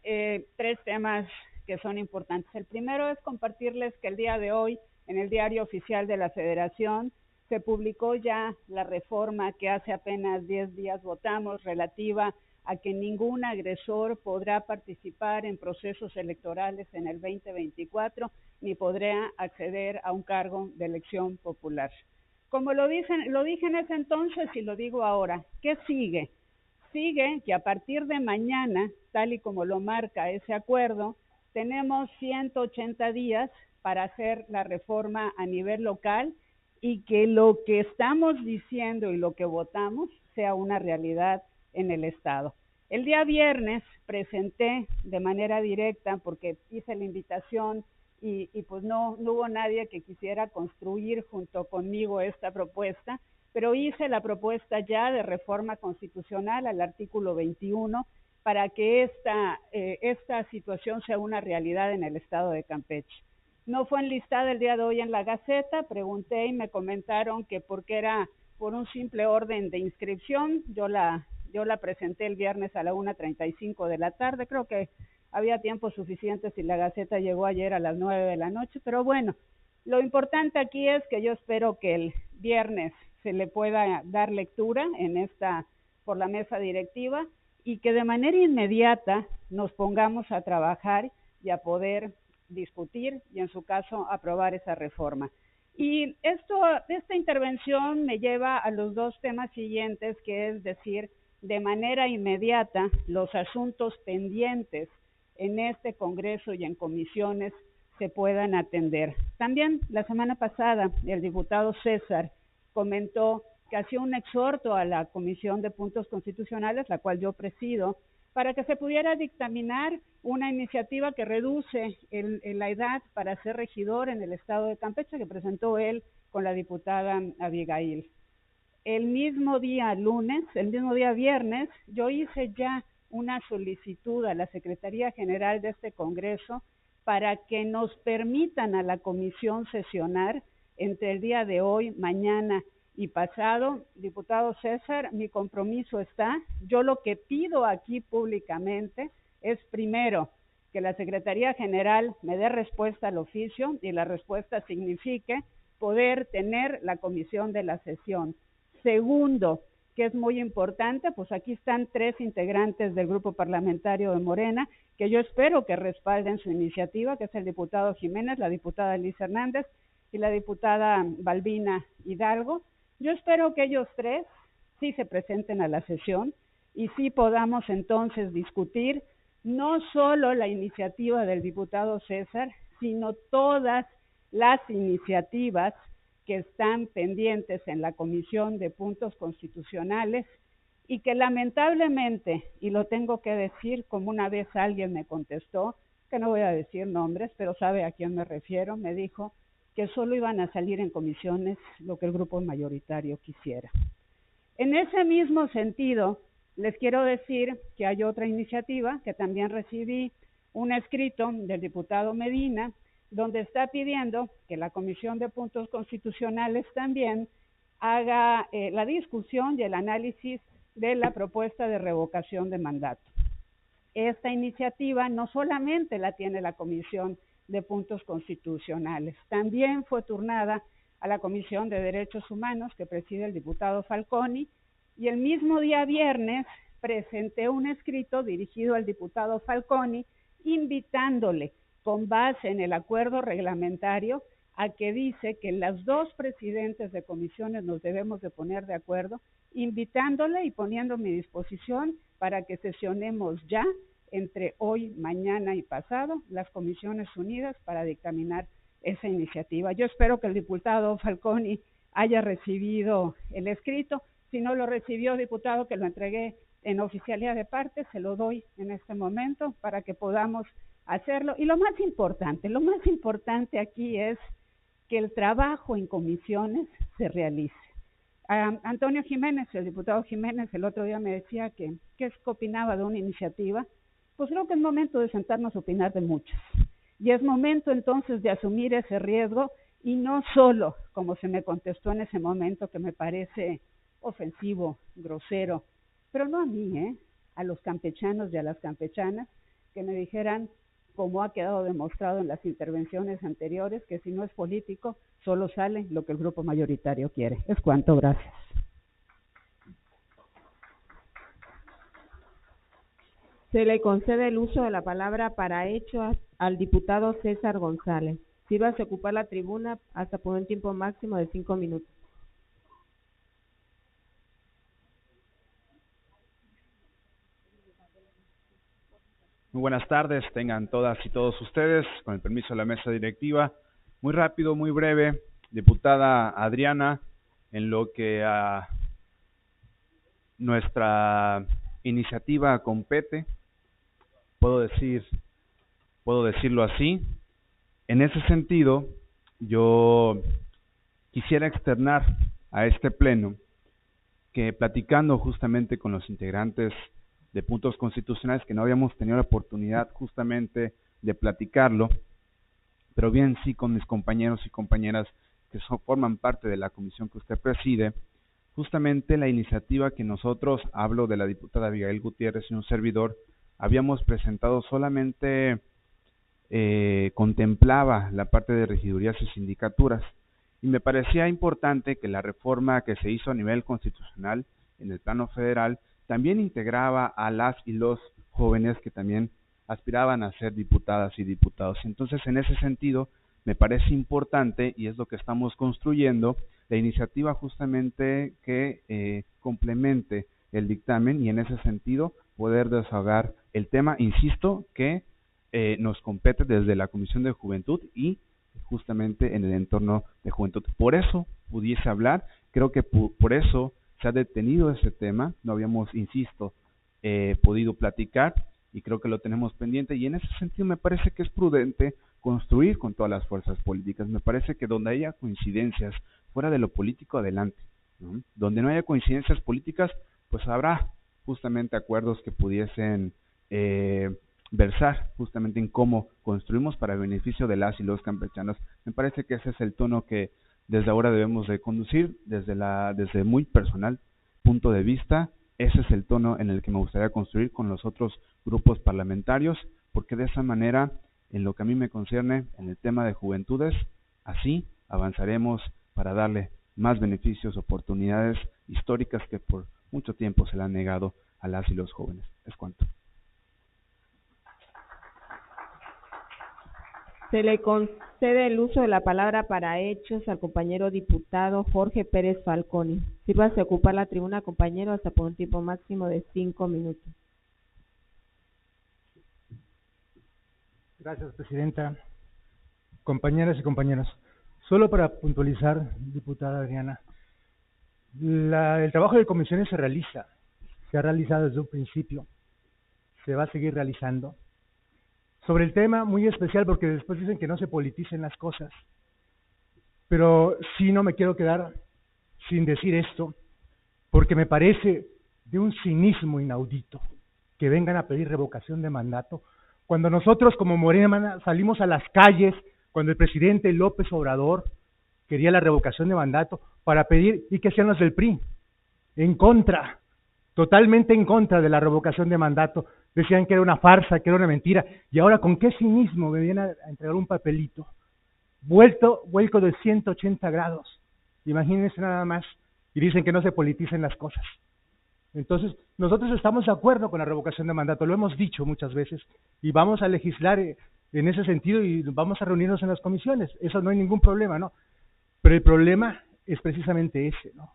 3 temas que son importantes. El primero es compartirles que el día de hoy, en el Diario Oficial de la Federación, se publicó ya la reforma que hace apenas 10 días votamos, relativa a que ningún agresor podrá participar en procesos electorales en el 2024, ni podrá acceder a un cargo de elección popular. Como lo dije en ese entonces y lo digo ahora, ¿qué sigue? Sigue que a partir de mañana, tal y como lo marca ese acuerdo, tenemos 180 días para hacer la reforma a nivel local y que lo que estamos diciendo y lo que votamos sea una realidad en el Estado. El día viernes presenté de manera directa, porque hice la invitación y pues no hubo nadie que quisiera construir junto conmigo esta propuesta, pero hice la propuesta ya de reforma constitucional al artículo 21 para que esta situación sea una realidad en el estado de Campeche. No fue enlistada el día de hoy en la Gaceta, pregunté y me comentaron que porque era por un simple orden de inscripción. Yo la presenté el viernes a la 1:35 de la tarde, creo que había tiempo suficiente si la Gaceta llegó ayer a las 9 de la noche, pero bueno, lo importante aquí es que yo espero que el viernes se le pueda dar lectura por la mesa directiva y que de manera inmediata nos pongamos a trabajar y a poder discutir y en su caso aprobar esa reforma. Y esta intervención me lleva a los dos temas siguientes, que es decir, de manera inmediata los asuntos pendientes en este Congreso y en comisiones se puedan atender. También la semana pasada el diputado César comentó que hacía un exhorto a la Comisión de Puntos Constitucionales, la cual yo presido, para que se pudiera dictaminar una iniciativa que reduce la edad para ser regidor en el estado de Campeche, que presentó él con la diputada Abigail. El mismo día viernes, yo hice ya una solicitud a la Secretaría General de este Congreso para que nos permitan a la comisión sesionar entre el día de hoy, mañana y pasado. Diputado César, mi compromiso está. Yo lo que pido aquí públicamente es, primero, que la Secretaría General me dé respuesta al oficio y la respuesta signifique poder tener la comisión de la sesión. Segundo, que es muy importante, pues aquí están 3 integrantes del grupo parlamentario de Morena, que yo espero que respalden su iniciativa, que es el diputado Jiménez, la diputada Liz Hernández y la diputada Balbina Hidalgo. Yo espero que ellos 3 sí se presenten a la sesión y sí podamos entonces discutir no solo la iniciativa del diputado César, sino todas las iniciativas que están pendientes en la Comisión de Puntos Constitucionales y que lamentablemente, y lo tengo que decir como una vez alguien me contestó, que no voy a decir nombres, pero sabe a quién me refiero, me dijo que solo iban a salir en comisiones lo que el grupo mayoritario quisiera. En ese mismo sentido, les quiero decir que hay otra iniciativa que también recibí un escrito del diputado Medina, donde está pidiendo que la Comisión de Puntos Constitucionales también haga la discusión y el análisis de la propuesta de revocación de mandato. Esta iniciativa no solamente la tiene la Comisión de Puntos Constitucionales, también fue turnada a la Comisión de Derechos Humanos que preside el diputado Falconi, y el mismo día viernes presenté un escrito dirigido al diputado Falconi invitándole, con base en el acuerdo reglamentario, a que dice que las 2 presidentes de comisiones nos debemos de poner de acuerdo, invitándole y poniendo a mi disposición para que sesionemos ya entre hoy, mañana y pasado las Comisiones Unidas para dictaminar esa iniciativa. Yo espero que el diputado Falconi haya recibido el escrito. Si no lo recibió, diputado, que lo entregué en oficialía de parte, se lo doy en este momento para que podamos hacerlo. Y lo más importante aquí es que el trabajo en comisiones se realice. Antonio Jiménez, el diputado Jiménez, el otro día me decía que opinaba de una iniciativa. Pues creo que es momento de sentarnos a opinar de muchas. Y es momento entonces de asumir ese riesgo y no solo, como se me contestó en ese momento, que me parece ofensivo, grosero, pero no a mí, a los campechanos y a las campechanas, que me dijeran, como ha quedado demostrado en las intervenciones anteriores, que si no es político, solo sale lo que el grupo mayoritario quiere. Es cuanto, gracias. Se le concede el uso de la palabra para hechos al diputado César González. Sírvase a ocupar la tribuna hasta por un tiempo máximo de 5 minutos. Muy buenas tardes, tengan todas y todos ustedes, con el permiso de la mesa directiva. Muy rápido, muy breve, diputada Adriana, en lo que a nuestra iniciativa compete, puedo decirlo así. En ese sentido, yo quisiera externar a este pleno que, platicando justamente con los integrantes de puntos constitucionales, que no habíamos tenido la oportunidad justamente de platicarlo, pero bien sí con mis compañeros y compañeras que forman parte de la comisión que usted preside, justamente la iniciativa que nosotros, hablo de la diputada Abigail Gutiérrez y un servidor, habíamos presentado solamente contemplaba la parte de regidurías y sindicaturas, y me parecía importante que la reforma que se hizo a nivel constitucional en el plano federal también integraba a las y los jóvenes que también aspiraban a ser diputadas y diputados. Entonces, en ese sentido, me parece importante, y es lo que estamos construyendo, la iniciativa justamente que complemente el dictamen, y en ese sentido poder desahogar el tema, insisto, que nos compete desde la Comisión de Juventud y justamente en el entorno de juventud. Por eso pudiese hablar, creo que por eso se ha detenido ese tema, no habíamos, insisto, podido platicar, y creo que lo tenemos pendiente, y en ese sentido me parece que es prudente construir con todas las fuerzas políticas. Me parece que donde haya coincidencias fuera de lo político, adelante, ¿no? Donde no haya coincidencias políticas, pues habrá justamente acuerdos que pudiesen versar justamente en cómo construimos para el beneficio de las y los campechanos. Me parece que ese es el tono que desde ahora debemos de conducir, desde muy personal punto de vista. Ese es el tono en el que me gustaría construir con los otros grupos parlamentarios, porque de esa manera, en lo que a mí me concierne, en el tema de juventudes, así avanzaremos para darle más beneficios, oportunidades históricas que por mucho tiempo se le han negado a las y los jóvenes. Es cuanto. Se le concede el uso de la palabra para hechos al compañero diputado Jorge Pérez Falconi. Sírvase a ocupar la tribuna, compañero, hasta por un tiempo máximo de 5 minutos. Gracias, presidenta. Compañeras y compañeros, solo para puntualizar, diputada Adriana, el trabajo de comisiones se ha realizado desde un principio, se va a seguir realizando. Sobre el tema, muy especial, porque después dicen que no se politicen las cosas, pero sí no me quiero quedar sin decir esto, porque me parece de un cinismo inaudito que vengan a pedir revocación de mandato, cuando nosotros como Morena salimos a las calles, cuando el presidente López Obrador quería la revocación de mandato para pedir, y que sean los del PRI, en contra, totalmente en contra de la revocación de mandato. Decían que era una farsa, que era una mentira, y ahora con qué cinismo me vienen a entregar un papelito, vuelco de 180 grados, imagínense nada más, y dicen que no se politicen las cosas. Entonces, nosotros estamos de acuerdo con la revocación de mandato, lo hemos dicho muchas veces, y vamos a legislar en ese sentido, y vamos a reunirnos en las comisiones, eso no hay ningún problema, ¿no? Pero el problema es precisamente ese, ¿no?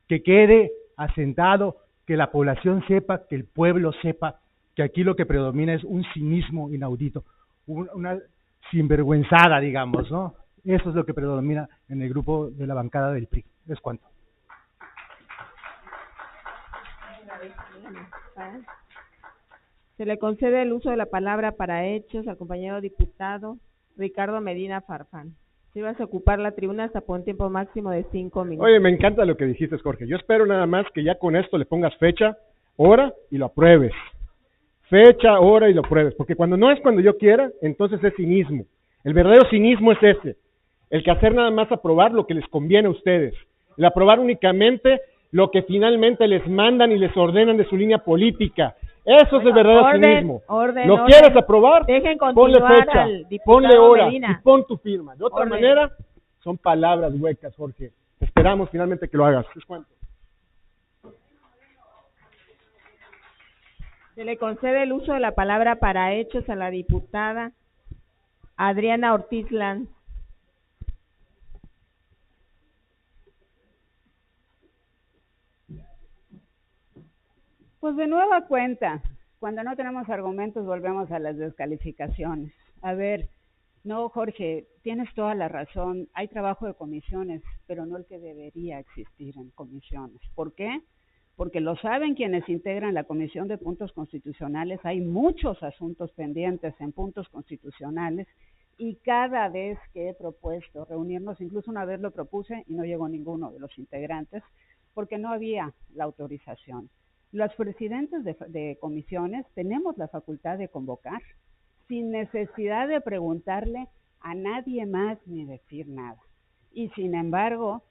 Que quede asentado, que la población sepa, que el pueblo sepa, que aquí lo que predomina es un cinismo inaudito, una sinvergüenzada, digamos, ¿no? Eso es lo que predomina en el grupo de la bancada del PRI. Es cuanto. Se le concede el uso de la palabra para hechos al compañero diputado Ricardo Medina Farfán. Sírvase a ocupar la tribuna hasta por un tiempo máximo de 5 minutos. Oye, me encanta lo que dijiste, Jorge. Yo espero nada más que ya con esto le pongas fecha, hora y lo apruebes. Fecha, hora y lo pruebes, porque cuando no es cuando yo quiera, entonces es cinismo. El verdadero cinismo es ese, el que hacer nada más aprobar lo que les conviene a ustedes, el aprobar únicamente lo que finalmente les mandan y les ordenan de su línea política. Eso es el verdadero cinismo. ¿Lo quieres aprobar? Ponle fecha, ponle hora Medina. Y pon tu firma. De otra manera, son palabras huecas, Jorge. Esperamos finalmente que lo hagas. ¿Es cuánto? Se le concede el uso de la palabra para hechos a la diputada Adriana Ortiz Lanz. Pues de nueva cuenta, cuando no tenemos argumentos volvemos a las descalificaciones. A ver, no, Jorge, tienes toda la razón, hay trabajo de comisiones, pero no el que debería existir en comisiones. ¿Por qué? porque lo saben quienes integran la Comisión de Puntos Constitucionales, hay muchos asuntos pendientes en puntos constitucionales, y cada vez que he propuesto reunirnos, incluso una vez lo propuse y no llegó ninguno de los integrantes, porque no había la autorización. Los presidentes de comisiones tenemos la facultad de convocar sin necesidad de preguntarle a nadie más ni decir nada. Y sin embargo,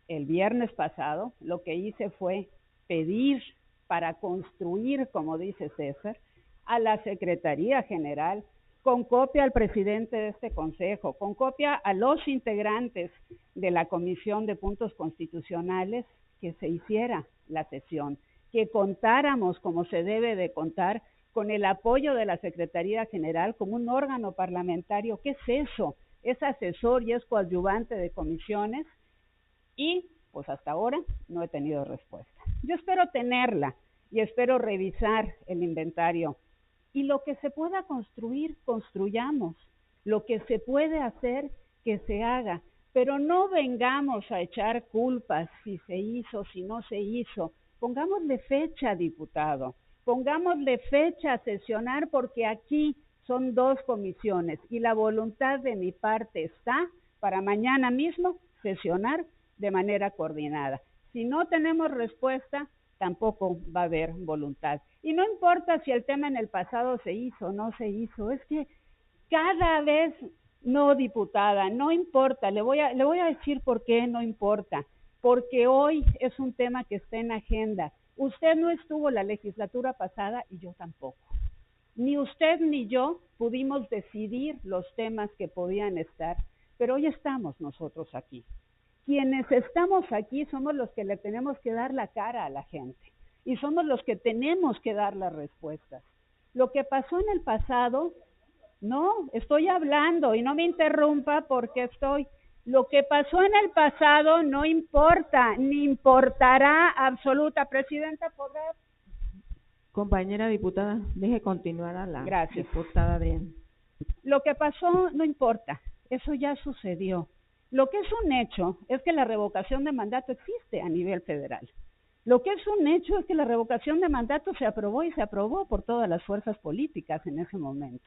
el viernes pasado lo que hice fue pedir para construir, como dice César, a la Secretaría General, con copia al presidente de este consejo, con copia a los integrantes de la Comisión de Puntos Constitucionales, que se hiciera la sesión, que contáramos como se debe de contar con el apoyo de la Secretaría General como un órgano parlamentario. ¿Qué es eso? Es asesor y es coadyuvante de comisiones, y pues hasta ahora no he tenido respuesta. Yo espero tenerla y espero revisar el inventario, y lo que se pueda construir, construyamos. Lo que se puede hacer, que se haga, pero no vengamos a echar culpas si se hizo, si no se hizo. Pongámosle fecha, diputado, pongámosle fecha a sesionar, porque aquí son 2 comisiones y la voluntad de mi parte está para mañana mismo sesionar de manera coordinada. Si no tenemos respuesta, tampoco va a haber voluntad. Y no importa si el tema en el pasado se hizo o no se hizo, es que cada vez, no, diputada, no importa. Le voy a decir por qué no importa. Porque hoy es un tema que está en agenda. Usted no estuvo la legislatura pasada y yo tampoco. Ni usted ni yo pudimos decidir los temas que podían estar, pero hoy estamos nosotros aquí. Quienes estamos aquí somos los que le tenemos que dar la cara a la gente y somos los que tenemos que dar las respuestas. Lo que pasó en el pasado, no, estoy hablando y no me interrumpa porque lo que pasó en el pasado no importa, ni importará absoluta. Presidenta, ¿podrá? Compañera diputada, deje continuar a la Gracias. Diputada Adriana. Lo que pasó no importa, eso ya sucedió. Lo que es un hecho es que la revocación de mandato existe a nivel federal. Lo que es un hecho es que la revocación de mandato se aprobó y se aprobó por todas las fuerzas políticas en ese momento.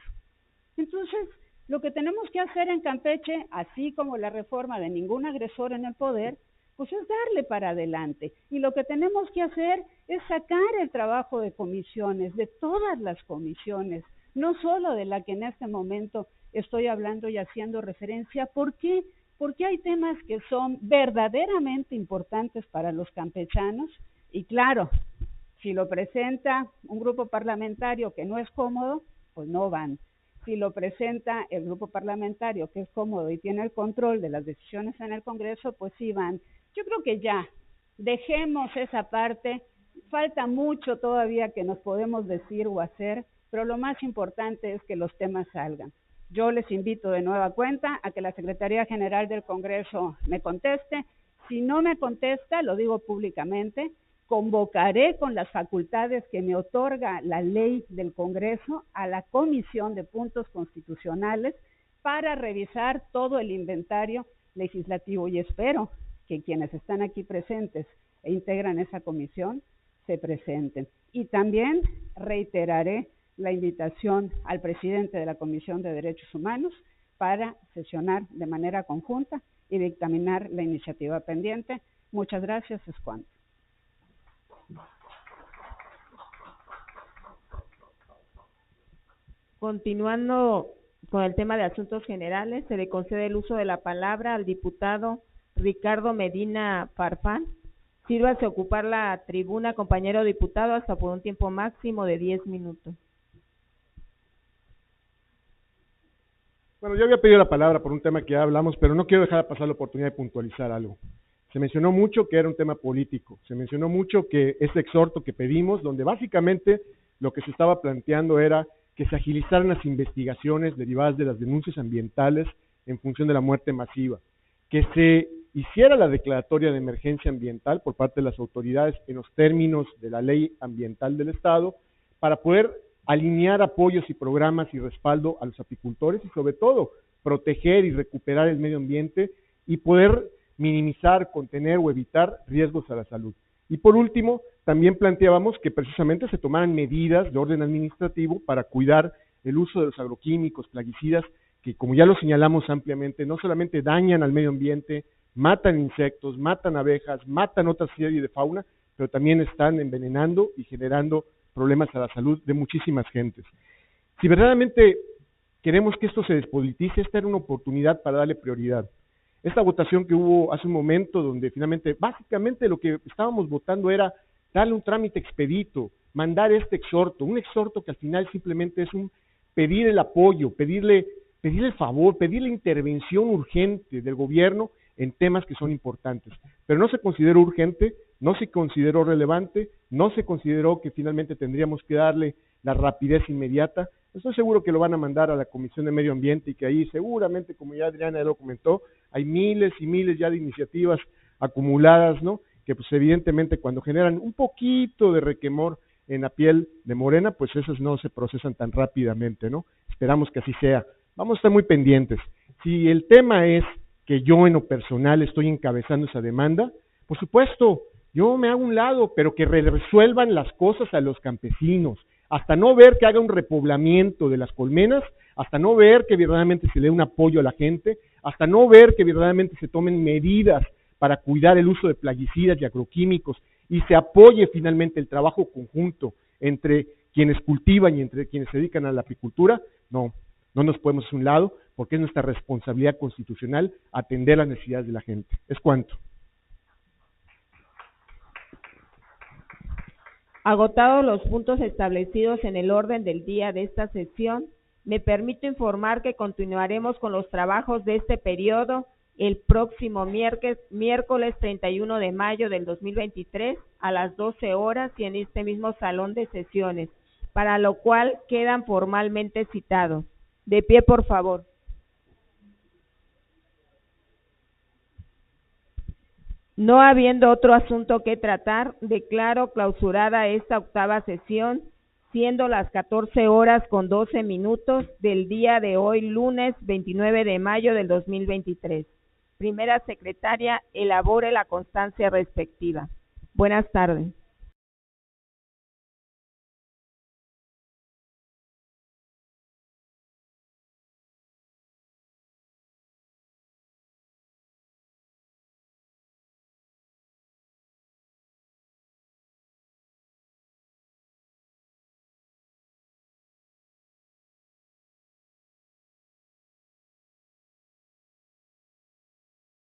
Entonces, lo que tenemos que hacer en Campeche, así como la reforma de ningún agresor en el poder, pues es darle para adelante. Y lo que tenemos que hacer es sacar el trabajo de comisiones, de todas las comisiones, no solo de la que en este momento estoy hablando y haciendo referencia. ¿Por qué? Porque hay temas que son verdaderamente importantes para los campechanos, y claro, si lo presenta un grupo parlamentario que no es cómodo, pues no van. Si lo presenta el grupo parlamentario que es cómodo y tiene el control de las decisiones en el Congreso, pues sí van. Yo creo que ya, dejemos esa parte, falta mucho todavía que nos podemos decir o hacer, pero lo más importante es que los temas salgan. Yo les invito de nueva cuenta a que la Secretaría General del Congreso me conteste. Si no me contesta, lo digo públicamente, convocaré con las facultades que me otorga la ley del Congreso a la Comisión de Puntos Constitucionales para revisar todo el inventario legislativo, y espero que quienes están aquí presentes e integran esa comisión se presenten. Y también reiteraré la invitación al presidente de la Comisión de Derechos Humanos para sesionar de manera conjunta y dictaminar la iniciativa pendiente. Muchas gracias, es cuanto. Continuando con el tema de asuntos generales, se le concede el uso de la palabra al diputado Ricardo Medina Farfán. Sírvase a ocupar la tribuna, compañero diputado, hasta por un tiempo máximo de 10 minutos. Bueno, yo había pedido la palabra por un tema que ya hablamos, pero no quiero dejar pasar la oportunidad de puntualizar algo. Se mencionó mucho que era un tema político, se mencionó mucho que este exhorto que pedimos, donde básicamente lo que se estaba planteando era que se agilizaran las investigaciones derivadas de las denuncias ambientales en función de la muerte masiva, que se hiciera la declaratoria de emergencia ambiental por parte de las autoridades en los términos de la ley ambiental del Estado, para poder alinear apoyos y programas y respaldo a los apicultores y sobre todo proteger y recuperar el medio ambiente y poder minimizar, contener o evitar riesgos a la salud. Y por último, también planteábamos que precisamente se tomaran medidas de orden administrativo para cuidar el uso de los agroquímicos, plaguicidas, que como ya lo señalamos ampliamente, no solamente dañan al medio ambiente, matan insectos, matan abejas, matan otra serie de fauna, pero también están envenenando y generando problemas a la salud de muchísimas gentes. Si verdaderamente queremos que esto se despolitice, esta era una oportunidad para darle prioridad. Esta votación que hubo hace un momento, donde finalmente, básicamente lo que estábamos votando era darle un trámite expedito, mandar este exhorto, un exhorto que al final simplemente es pedir el apoyo, pedirle el favor, pedir la intervención urgente del gobierno en temas que son importantes. Pero no se consideró urgente, no se consideró relevante, no se consideró que finalmente tendríamos que darle la rapidez inmediata. Estoy seguro que lo van a mandar a la Comisión de Medio Ambiente y que ahí seguramente, como ya Adriana ya lo comentó, hay miles y miles ya de iniciativas acumuladas, ¿no? Que pues evidentemente cuando generan un poquito de requemor en la piel de Morena, pues esas no se procesan tan rápidamente, ¿no? Esperamos que así sea. Vamos a estar muy pendientes. Si el tema es que yo en lo personal estoy encabezando esa demanda, por supuesto, yo me hago un lado, pero que resuelvan las cosas a los campesinos, hasta no ver que haga un repoblamiento de las colmenas, hasta no ver que verdaderamente se le dé un apoyo a la gente, hasta no ver que verdaderamente se tomen medidas para cuidar el uso de plaguicidas y agroquímicos y se apoye finalmente el trabajo conjunto entre quienes cultivan y entre quienes se dedican a la apicultura. No nos podemos hacer un lado, porque es nuestra responsabilidad constitucional atender las necesidades de la gente. Es cuanto. Agotados los puntos establecidos en el orden del día de esta sesión, me permito informar que continuaremos con los trabajos de este periodo el próximo miércoles 31 de mayo del 2023 a las 12 horas y en este mismo salón de sesiones, para lo cual quedan formalmente citados. De pie, por favor. No habiendo otro asunto que tratar, declaro clausurada esta octava sesión, siendo las 14 horas con 12 minutos del día de hoy, lunes 29 de mayo del 2023. Primera secretaria, elabore la constancia respectiva. Buenas tardes.